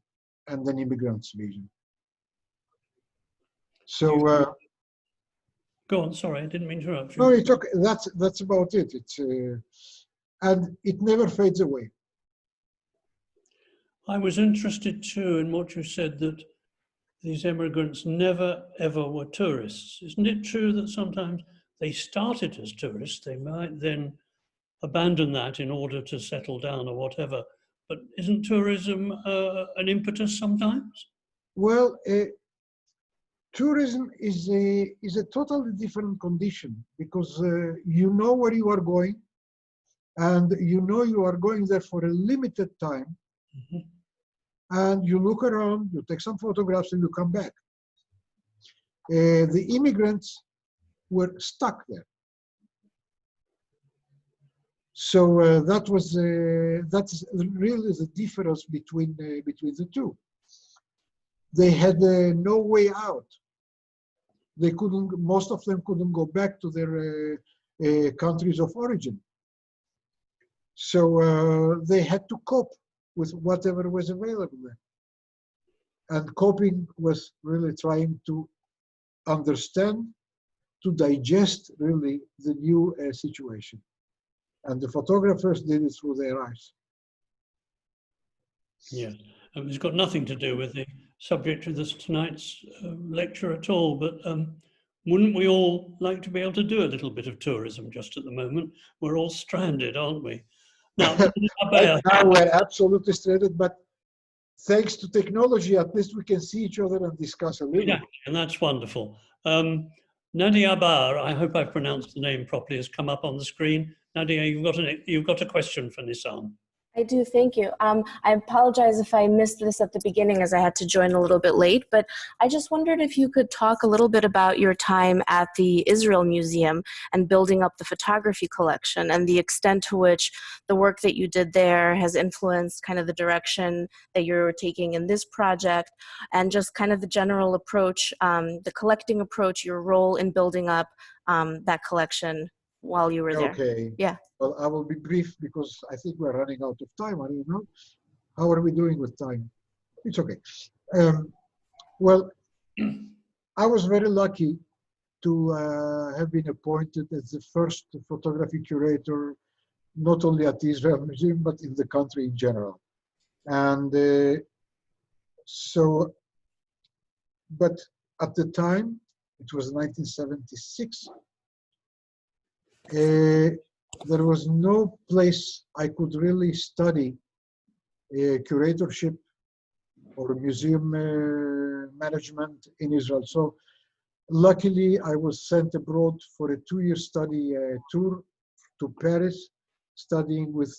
Speaker 3: and an immigrant's vision. So
Speaker 2: go on, sorry, I didn't mean to interrupt you.
Speaker 3: no, it's okay. That's about it. It's and it never fades away.
Speaker 2: I was interested too in what you said, that these immigrants never ever were tourists. Isn't it true that sometimes they started as tourists? They might then abandon that in order to settle down or whatever. But isn't tourism an impetus sometimes?
Speaker 3: Well, tourism is a totally different condition because you know where you are going, and you know you are going there for a limited time.
Speaker 2: Mm-hmm.
Speaker 3: And you look around, you take some photographs, and you come back. The immigrants were stuck there. So that's really the difference between the two. They had no way out. They couldn't. Most of them couldn't go back to their countries of origin. So they had to cope with whatever was available there. And coping was really trying to understand, to digest really the new situation. And the photographers did it through their eyes.
Speaker 2: Yeah, it's got nothing to do with the subject of this tonight's lecture at all, but wouldn't we all like to be able to do a little bit of tourism just at the moment? We're all stranded, aren't we? Now,
Speaker 3: right now we're absolutely stranded, but thanks to technology, at least we can see each other and discuss a little.
Speaker 2: Yeah, and that's wonderful. Nadia Bar, I hope I pronounced the name properly, has come up on the screen. Nadia, you've got a question for Nissan.
Speaker 5: I do, thank you. I apologize if I missed this at the beginning as I had to join a little bit late, but I just wondered if you could talk a little bit about your time at the Israel Museum and building up the photography collection and the extent to which the work that you did there has influenced kind of the direction that you're taking in this project, and just kind of the general approach, the collecting approach, your role in building up that collection while you were there.
Speaker 3: Okay.
Speaker 5: Yeah.
Speaker 3: Well, I will be brief because I think we're running out of time. I don't know. How are we doing with time? It's okay. Well, I was very lucky to have been appointed as the first photography curator, not only at the Israel Museum, but in the country in general. And but at the time, it was 1976, there was no place I could really study curatorship or museum management in Israel. So luckily I was sent abroad for a 2-year study tour to Paris, studying with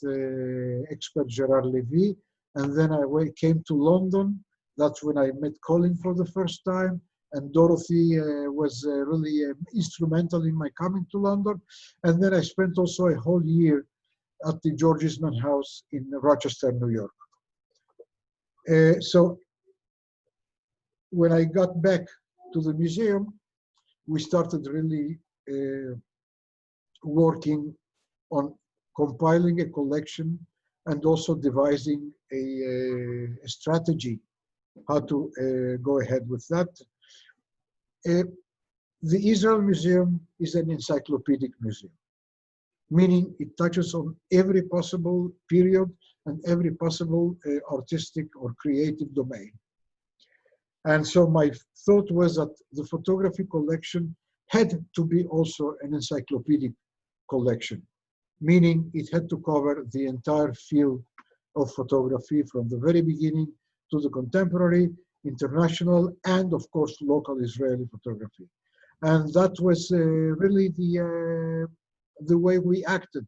Speaker 3: expert Gerard Levy. And then I came to London. That's when I met Colin for the first time. and Dorothy was really instrumental in my coming to London. And then I spent also a whole year at the George Eastman House in Rochester, New York. So when I got back to the museum, we started really working on compiling a collection and also devising a strategy how to go ahead with that. The Israel Museum is an encyclopedic museum, meaning it touches on every possible period and every possible artistic or creative domain. And so my thought was that the photography collection had to be also an encyclopedic collection, meaning it had to cover the entire field of photography from the very beginning to the contemporary, international, and of course, local Israeli photography. And that was really the way we acted.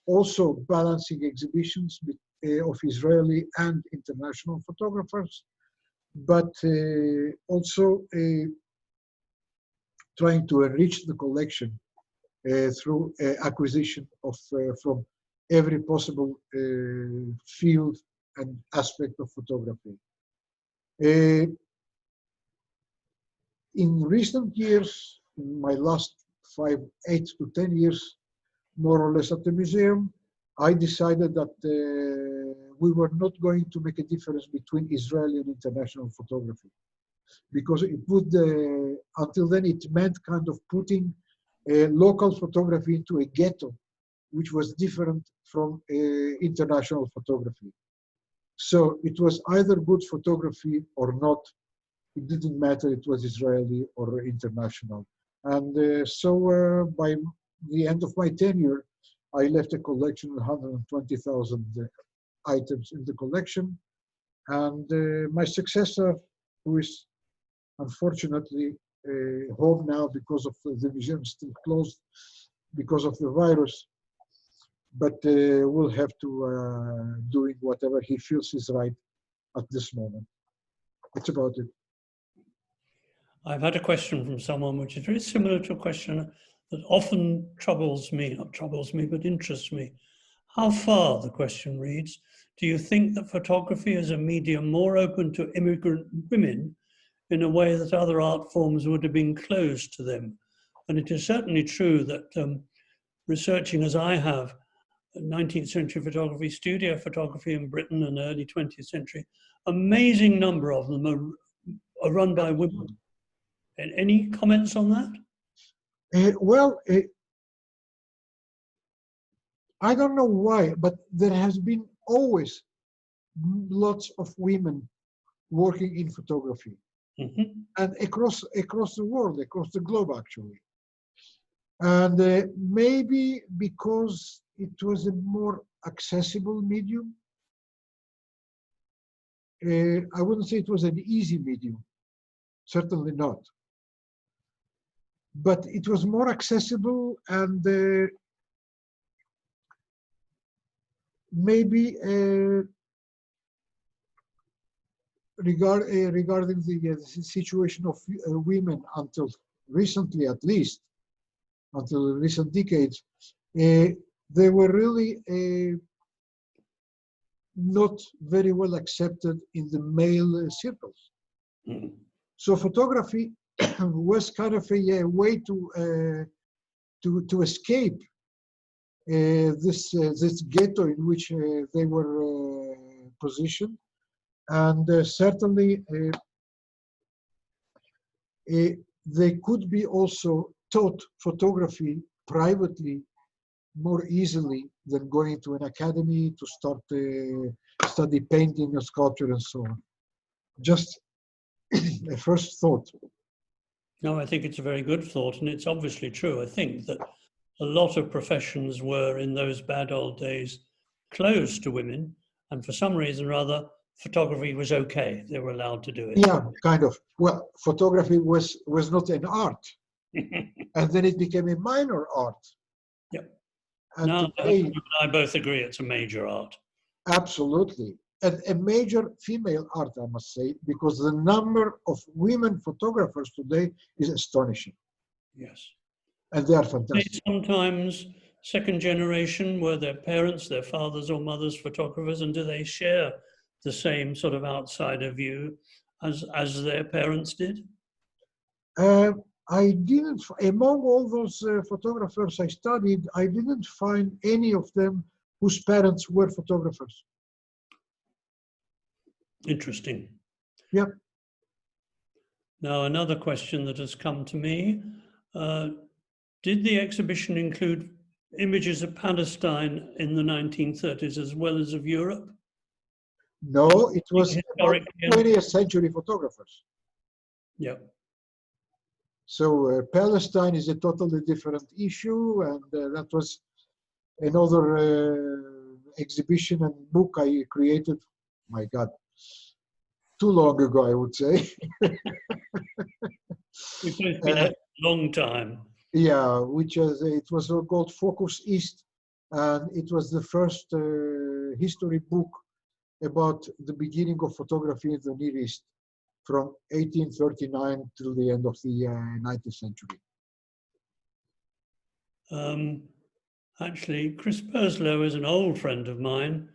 Speaker 3: Also balancing exhibitions of Israeli and international photographers, but also trying to enrich the collection through acquisition of from every possible field and aspect of photography. In recent years, in my last 8 to 10 years, more or less at the museum, I decided that we were not going to make a difference between Israeli and international photography, because it would, until then, it meant kind of putting local photography into a ghetto, which was different from international photography. So it was either good photography or not. It didn't matter, it was Israeli or international. And so by the end of my tenure, I left a collection of 120,000 items in the collection. And my successor, who is unfortunately home now because of the museum still closed because of the virus, but will have to doing whatever he feels is right at this moment. That's about it.
Speaker 2: I've had a question from someone which is very similar to a question that often troubles me, not troubles me, but interests me. How far, the question reads, do you think that photography is a medium more open to immigrant women in a way that other art forms would have been closed to them? And it is certainly true that researching as I have 19th century photography, studio photography in Britain and early 20th century, amazing number of them are run by women. And any comments on that?
Speaker 3: I don't know why, but there has been always lots of women working in photography, and across the world, across the globe, actually. And maybe because it was a more accessible medium. I wouldn't say it was an easy medium, certainly not. But it was more accessible, and maybe regarding the situation of women until recently, at least, until recent decades, they were really not very well accepted in the male circles. So photography was kind of a way to escape this ghetto in which they were positioned, and certainly they could be also taught photography privately more easily than going to an academy to start study painting or sculpture and so on. Just a first thought.
Speaker 2: No, I think it's a very good thought, and it's obviously true. I think that a lot of professions were in those bad old days closed to women, and for some reason or other, photography was okay. They were allowed to do it.
Speaker 3: Yeah, kind of. Well, photography was not an art, and then it became a minor art.
Speaker 2: Yep.
Speaker 3: And
Speaker 2: now,
Speaker 3: today,
Speaker 2: you and I both agree it's a major art.
Speaker 3: Absolutely. and a major female art, I must say, because the number of women photographers today is astonishing.
Speaker 2: Yes.
Speaker 3: And they are fantastic.
Speaker 2: Sometimes second generation, were their parents, their fathers or mothers photographers, and do they share the same sort of outsider view as their parents did?
Speaker 3: I didn't, among all those photographers I studied, I didn't find any of them whose parents were photographers.
Speaker 2: Interesting.
Speaker 3: Yep.
Speaker 2: Now, another question that has come to me, did the exhibition include images of Palestine in the 1930s as well as of Europe?
Speaker 3: No, it was about 20th century photographers.
Speaker 2: Yeah.
Speaker 3: So Palestine is a totally different issue, and that was another exhibition and book I created, my God, too long ago, I would say.
Speaker 2: We've both been at a long time.
Speaker 3: Yeah, which is, it was called Focus East, and it was the first history book about the beginning of photography in the Near East, from 1839 till the end of the 19th century.
Speaker 2: Actually, Chris Perslow is an old friend of mine,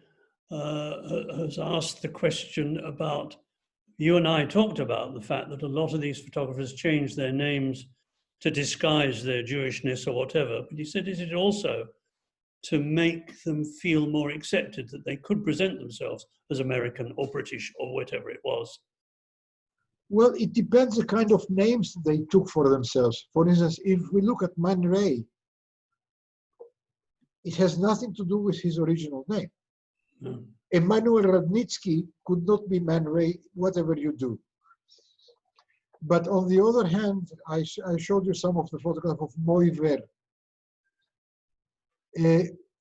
Speaker 2: has asked the question about, you and I talked about the fact that a lot of these photographers changed their names to disguise their Jewishness or whatever, but he said, is it also to make them feel more accepted, that they could present themselves as American or British or whatever it was?
Speaker 3: Well, it depends the kind of names they took for themselves. For instance, if we look at Man Ray, it has nothing to do with his original name.
Speaker 2: No.
Speaker 3: Emanuel Radnitsky could not be Man Ray, whatever you do. But on the other hand, I showed you some of the photographs of Moiver.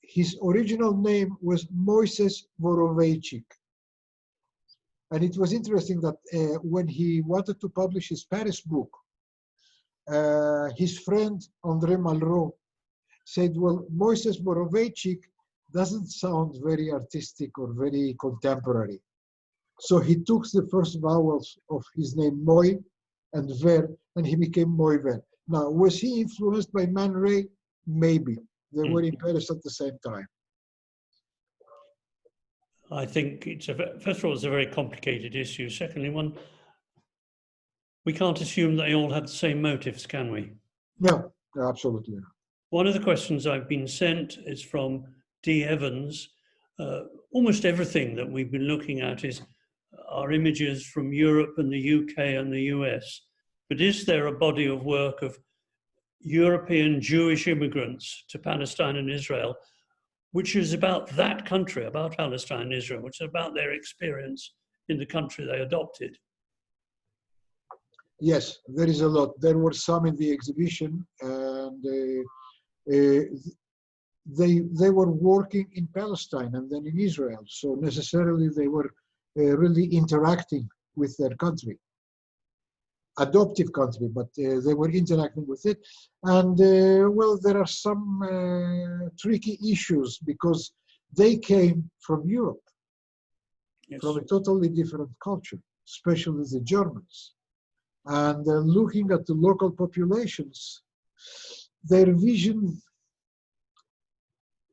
Speaker 3: His original name was Moises Borovejchik. And it was interesting that when he wanted to publish his Paris book, his friend André Malraux said, well, Moises Borovejchik doesn't sound very artistic or very contemporary. So he took the first vowels of his name, Moi and Ver, and he became Moiver. Now, was he influenced by Man Ray? Maybe. They were in Paris at the same time.
Speaker 2: I think first of all, it's a very complicated issue. Secondly, we can't assume they all have the same motives, can we?
Speaker 3: No, absolutely not.
Speaker 2: One of the questions I've been sent is from D. Evans. Almost everything that we've been looking at are images from Europe and the UK and the US. But is there a body of work of European Jewish immigrants to Palestine and Israel, which is about that country, about Palestine and Israel, which is about their experience in the country they adopted?
Speaker 3: Yes, there is a lot. There were some in the exhibition, and they were working in Palestine and then in Israel. So necessarily they were really interacting with their country, adoptive country, but they were interacting with it. And well, there are some tricky issues because they came from Europe,
Speaker 2: Yes.
Speaker 3: from a totally different culture, especially the Germans. And looking at the local populations, their vision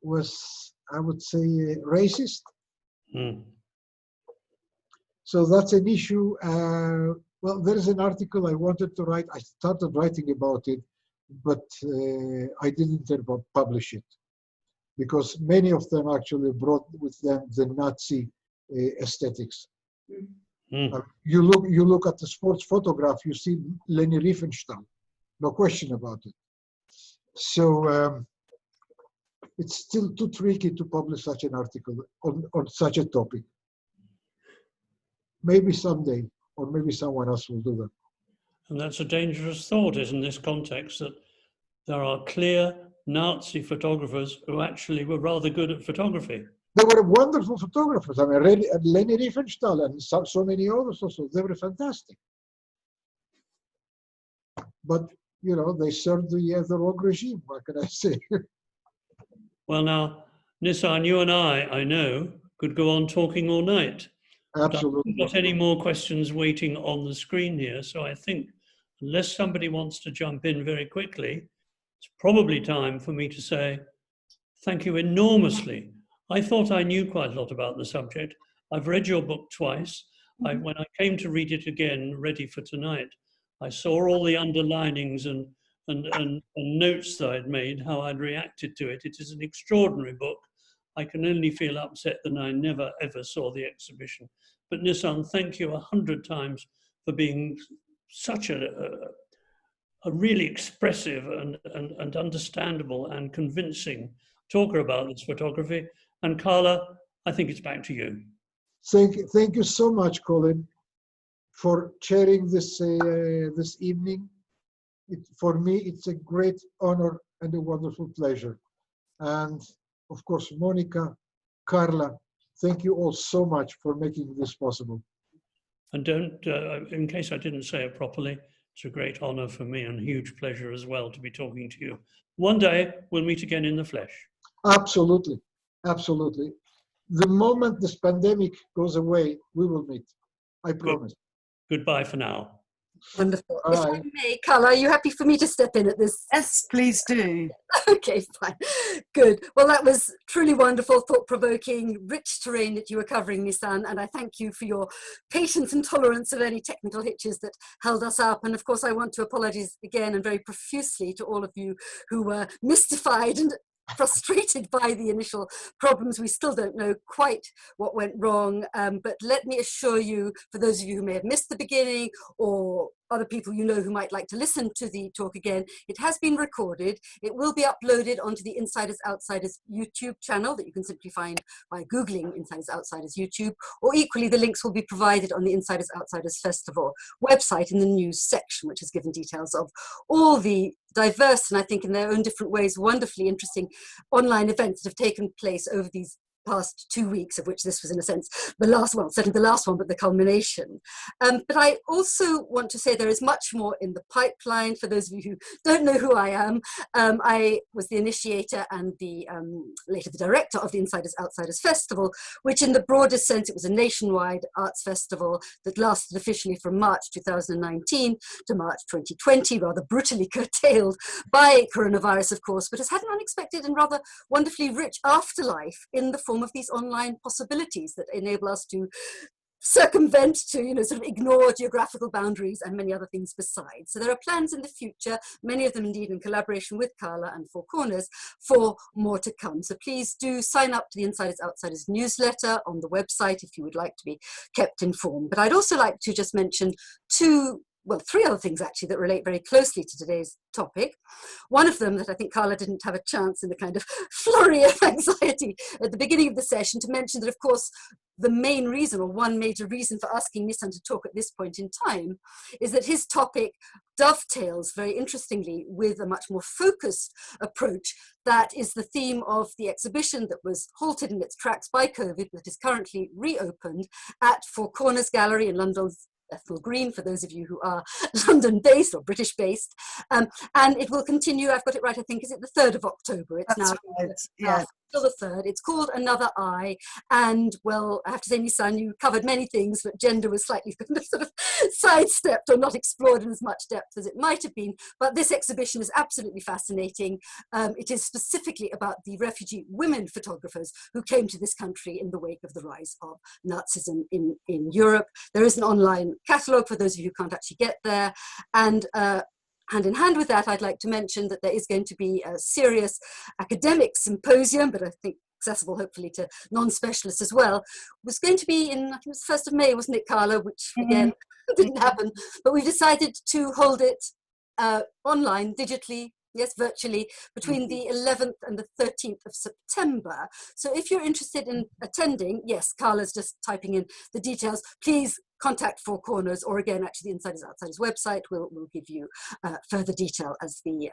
Speaker 3: was, I would say, racist. So that's an issue. Well, there is an article I wanted to write. I started writing about it, but I didn't publish it because many of them actually brought with them the Nazi aesthetics. You look at the sports photograph, you see Leni Riefenstahl, no question about it. So it's still too tricky to publish such an article on such a topic. Maybe someday, or maybe someone else will do that.
Speaker 2: And that's a dangerous thought, isn't this context, that there are clear Nazi photographers who actually were rather good at photography?
Speaker 3: They were wonderful photographers. I mean, Leni Riefenstahl and so many others also, they were fantastic. But, you know, they served the wrong regime, what can I say?
Speaker 2: Well, now, Nissan, you and I know, could go on talking all night.
Speaker 3: Absolutely.
Speaker 2: But I've got any more questions waiting on the screen here. So I think unless somebody wants to jump in very quickly, it's probably time for me to say thank you enormously. I thought I knew quite a lot about the subject. I've read your book twice. When I came to read it again, ready for tonight, I saw all the underlinings and notes that I'd made, how I'd reacted to it. It is an extraordinary book. I can only feel upset that I never, ever saw the exhibition. But Nissan, thank you 100 times for being such a really expressive and understandable and convincing talker about this photography. And Carla, I think it's back to you.
Speaker 3: Thank you so much, Colin, for chairing this this evening. For me, it's a great honor and a wonderful pleasure. And of course, Monica, Carla, thank you all so much for making this possible.
Speaker 2: And don't, in case I didn't say it properly, it's a great honor for me and a huge pleasure as well to be talking to you. One day we'll meet again in the flesh.
Speaker 3: Absolutely, absolutely. The moment this pandemic goes away, we will meet. I promise.
Speaker 2: Goodbye for now.
Speaker 4: Wonderful.
Speaker 3: All
Speaker 4: If
Speaker 3: right.
Speaker 4: I may, Carla, are you happy for me to step in at this?
Speaker 1: Yes, please do.
Speaker 4: Okay, fine. Good. Well, that was truly wonderful, thought-provoking, rich terrain that you were covering, Nissan, and I thank you for your patience and tolerance of any technical hitches that held us up. And of course, I want to apologize again and very profusely to all of you who were mystified and frustrated by the initial problems. We still don't know quite what went wrong, but let me assure you, for those of you who may have missed the beginning or other people you know who might like to listen to the talk again, it has been recorded. It will be uploaded onto the Insiders Outsiders YouTube channel that you can simply find by Googling Insiders Outsiders YouTube, or equally the links will be provided on the Insiders Outsiders Festival website in the news section, which has given details of all the diverse and I think in their own different ways wonderfully interesting online events that have taken place over these past 2 weeks, of which this was in a sense the last one, certainly the last one, but the culmination. But I also want to say there is much more in the pipeline. For those of you who don't know who I am, I was the initiator and the later the director of the Insiders Outsiders Festival, which in the broadest sense, it was a nationwide arts festival that lasted officially from March 2019 to March 2020, rather brutally curtailed by coronavirus, of course, but has had an unexpected and rather wonderfully rich afterlife in the form of these online possibilities that enable us to circumvent, to sort of ignore geographical boundaries and many other things besides. So there are plans in the future, many of them indeed in collaboration with Carla and Four Corners, for more to come. So please do sign up to the Insiders Outsiders newsletter on the website if you would like to be kept informed. But I'd also like to just mention three other things actually that relate very closely to today's topic. One of them that I think Carla didn't have a chance in the kind of flurry of anxiety at the beginning of the session to mention that, of course, the main reason, or one major reason for asking Nissan to talk at this point in time, is that his topic dovetails very interestingly with a much more focused approach that is the theme of the exhibition that was halted in its tracks by COVID, but is currently reopened at Four Corners Gallery in London's Bethnal Green, for those of you who are London-based or British-based. And it will continue, I've got it right, I think, is it the 3rd of October? It's
Speaker 1: That's
Speaker 4: now
Speaker 1: right, yeah.
Speaker 4: Till the 3rd. It's called Another Eye. And, well, I have to say, Nissan, you covered many things, but gender was slightly sort of sidestepped or not explored in as much depth as it might have been. But this exhibition is absolutely fascinating. It is specifically about the refugee women photographers who came to this country in the wake of the rise of Nazism in Europe. There is an online catalogue for those of you who can't actually get there. And hand in hand with that, I'd like to mention that there is going to be a serious academic symposium, but I think accessible hopefully to non-specialists as well, was going to be in, I think it was 1st of May, wasn't it, Carla, which again didn't happen, but we've decided to hold it online, digitally, yes, virtually, between the 11th and the 13th of September. So if you're interested in attending, yes, Carla's just typing in the details, please contact Four Corners, or again, actually the Insiders Outsiders website will give you further detail as the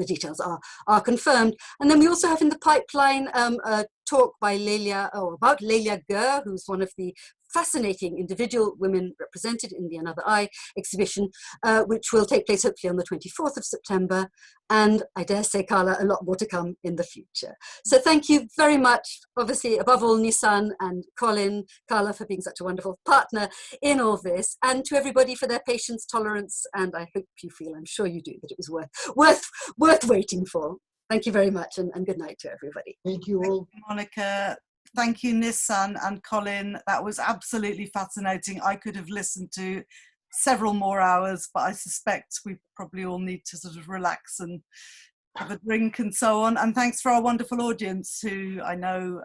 Speaker 4: details are confirmed. And then we also have in the pipeline a talk by about Lelia Gur, who's one of the fascinating individual women represented in the Another Eye exhibition, which will take place hopefully on the 24th of September. And I dare say, Carla, a lot more to come in the future. So thank you very much, obviously, above all, Nissan and Colin, Carla, for being such a wonderful partner in all this, and to everybody for their patience, tolerance, and I hope you feel, I'm sure you do, that it was worth waiting for. Thank you very much, and good night to everybody.
Speaker 3: Thank you all.
Speaker 1: Thank you, Monica. Thank you, Nissan and Colin. That was absolutely fascinating. I could have listened to several more hours, but I suspect we probably all need to sort of relax and have a drink and so on. And thanks for our wonderful audience, who I know,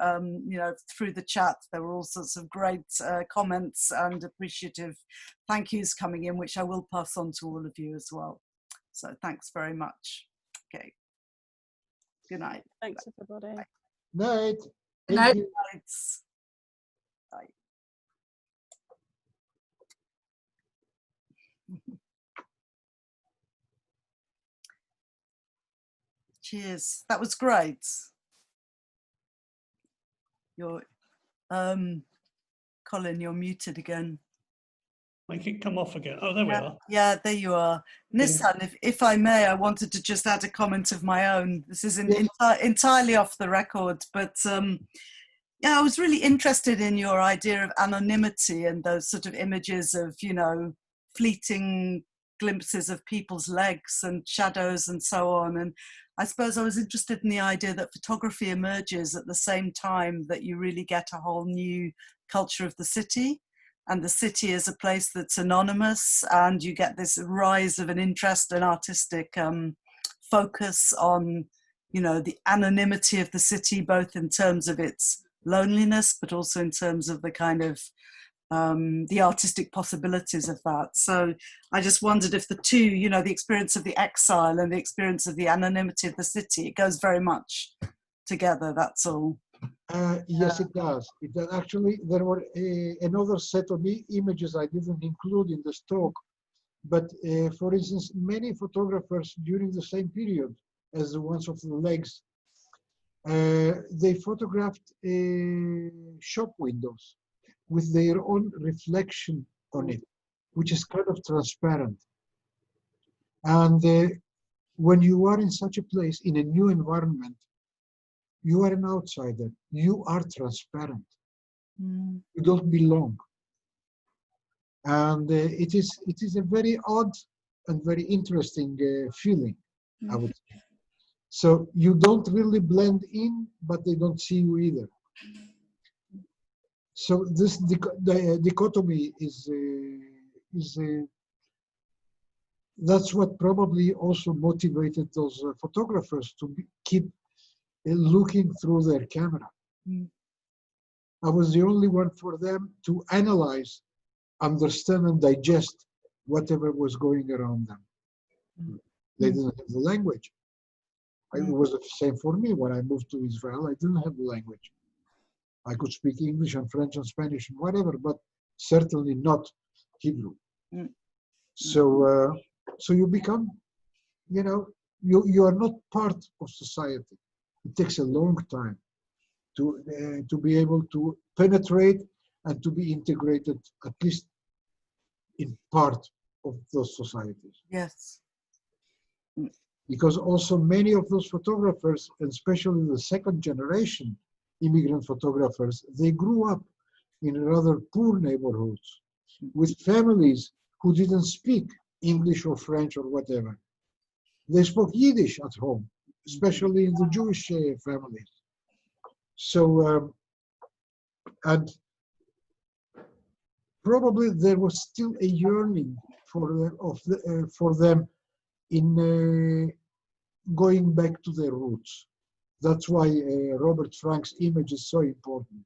Speaker 1: you know, through the chat, there were all sorts of great comments and appreciative thank yous coming in, which I will pass on to all of you as well. So thanks very much. Okay. Good night.
Speaker 6: Thanks, everybody.
Speaker 3: Night.
Speaker 4: Good
Speaker 3: Thank
Speaker 4: night.
Speaker 3: you.
Speaker 1: Bye. Cheers. That was great. You're, Colin, you're muted again.
Speaker 2: Make it come off again. Oh, there we are.
Speaker 1: Yeah, there you are. Nissan, if I may, I wanted to just add a comment of my own. This is entirely off the record, but yeah, I was really interested in your idea of anonymity and those sort of images of, you know, fleeting glimpses of people's legs and shadows and so on. And I suppose I was interested in the idea that photography emerges at the same time that you really get a whole new culture of the city. And the city is a place that's anonymous, and you get this rise of an interest and artistic focus on, you know, the anonymity of the city, both in terms of its loneliness, but also in terms of the kind of the artistic possibilities of that. So I just wondered if the two, you know, the experience of the exile and the experience of the anonymity of the city, it goes very much together, that's all.
Speaker 3: Yes, it does. It does. Actually, there were another set of images I didn't include in this talk. But for instance, many photographers during the same period as the ones of the legs, they photographed shop windows with their own reflection on it, which is kind of transparent. And when you are in such a place, in a new environment, you are an outsider. You are transparent. You don't belong. And it is a very odd and very interesting feeling, I would say. So you don't really blend in, but they don't see you either. So this dichotomy is that's what probably also motivated those photographers to keep looking through their camera. I was the only one for them to analyze, understand, and digest whatever was going around them. They didn't have the language. It was the same for me when I moved to Israel. I didn't have the language. I could speak English and French and Spanish and whatever, but certainly not Hebrew. So, so you become, you know, you are not part of society. It takes a long time to be able to penetrate and to be integrated, at least in part of those societies.
Speaker 1: Yes.
Speaker 3: Because also many of those photographers, and especially the second generation immigrant photographers, they grew up in rather poor neighborhoods with families who didn't speak English or French or whatever. They spoke Yiddish at home, especially in the Jewish families. So, and probably there was still a yearning for them in going back to their roots. That's why Robert Frank's image is so important.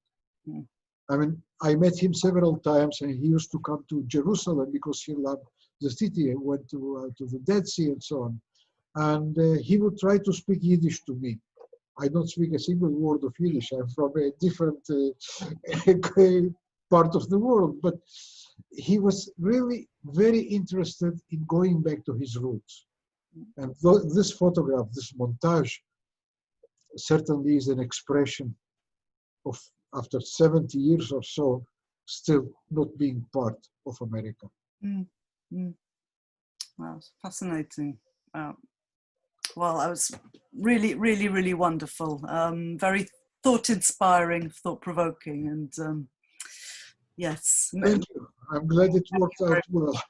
Speaker 3: I mean, I met him several times, and he used to come to Jerusalem because he loved the city. He went to the Dead Sea and so on. And he would try to speak Yiddish to me. I don't speak a single word of Yiddish. I'm from a different part of the world, but he was really very interested in going back to his roots. And this photograph, this montage, certainly is an expression of, after 70 years or so, still not being part of America.
Speaker 1: Wow, fascinating. Well, that was really, really, really wonderful. Very thought-inspiring, thought-provoking, and yes.
Speaker 3: Thank you. I'm glad it worked out well.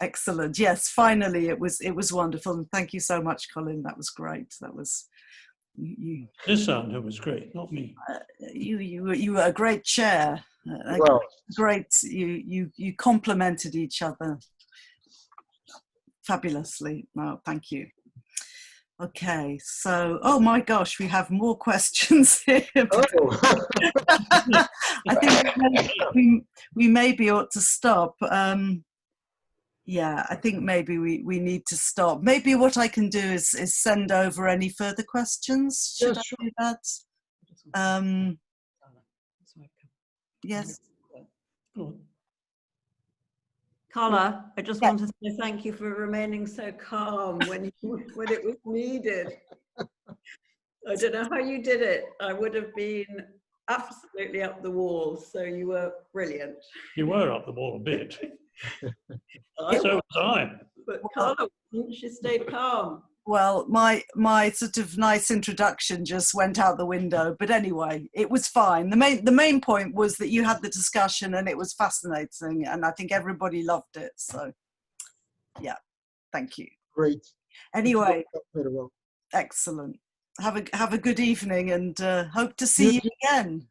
Speaker 1: Excellent. Yes, finally, it was wonderful, and thank you so much, Colin. That was great. That was you.
Speaker 2: Nissan, who was great, not me.
Speaker 1: You were a great chair.
Speaker 3: Well,
Speaker 1: Great. You complemented each other fabulously. No, thank you. Okay, so oh my gosh, we have more questions here.
Speaker 3: oh.
Speaker 1: I think we maybe ought to stop. Yeah, I think maybe we need to stop. Maybe what I can do is send over any further questions. Should
Speaker 3: Yeah,
Speaker 1: I
Speaker 3: sure.
Speaker 1: do that? Yes.
Speaker 6: Carla, I just
Speaker 1: Yeah.
Speaker 6: want to say thank you for remaining so calm when it was needed. I don't know how you did it. I would have been absolutely up the wall, so you were brilliant.
Speaker 2: You were up the wall a bit.
Speaker 6: I
Speaker 2: So
Speaker 6: was,
Speaker 2: was I.
Speaker 6: but Carla wasn't. She stayed calm.
Speaker 1: Well, my sort of nice introduction just went out the window. But anyway, it was fine. The main point was that you had the discussion and it was fascinating, and I think everybody loved it. So, yeah, thank you.
Speaker 3: Great.
Speaker 1: Anyway,
Speaker 3: Very well.
Speaker 1: excellent. Have a good evening, and hope to see you again.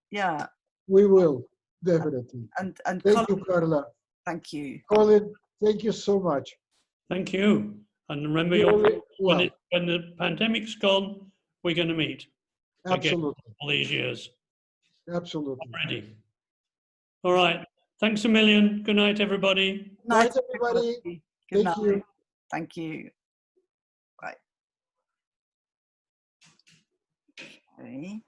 Speaker 1: Yeah.
Speaker 3: We will, definitely.
Speaker 1: And
Speaker 3: Thank
Speaker 1: Colin,
Speaker 3: you, Carla.
Speaker 1: thank you.
Speaker 3: Colin, thank you so much.
Speaker 2: Thank you. And remember,
Speaker 3: Well,
Speaker 2: when the pandemic's gone, we're going to meet again
Speaker 3: absolutely.
Speaker 2: all these years.
Speaker 3: Absolutely.
Speaker 2: I'm ready. All right. Thanks a million. Good night, everybody.
Speaker 3: Night, everybody.
Speaker 1: Good
Speaker 3: Thank
Speaker 1: night.
Speaker 3: you.
Speaker 1: Thank you. Bye. Okay.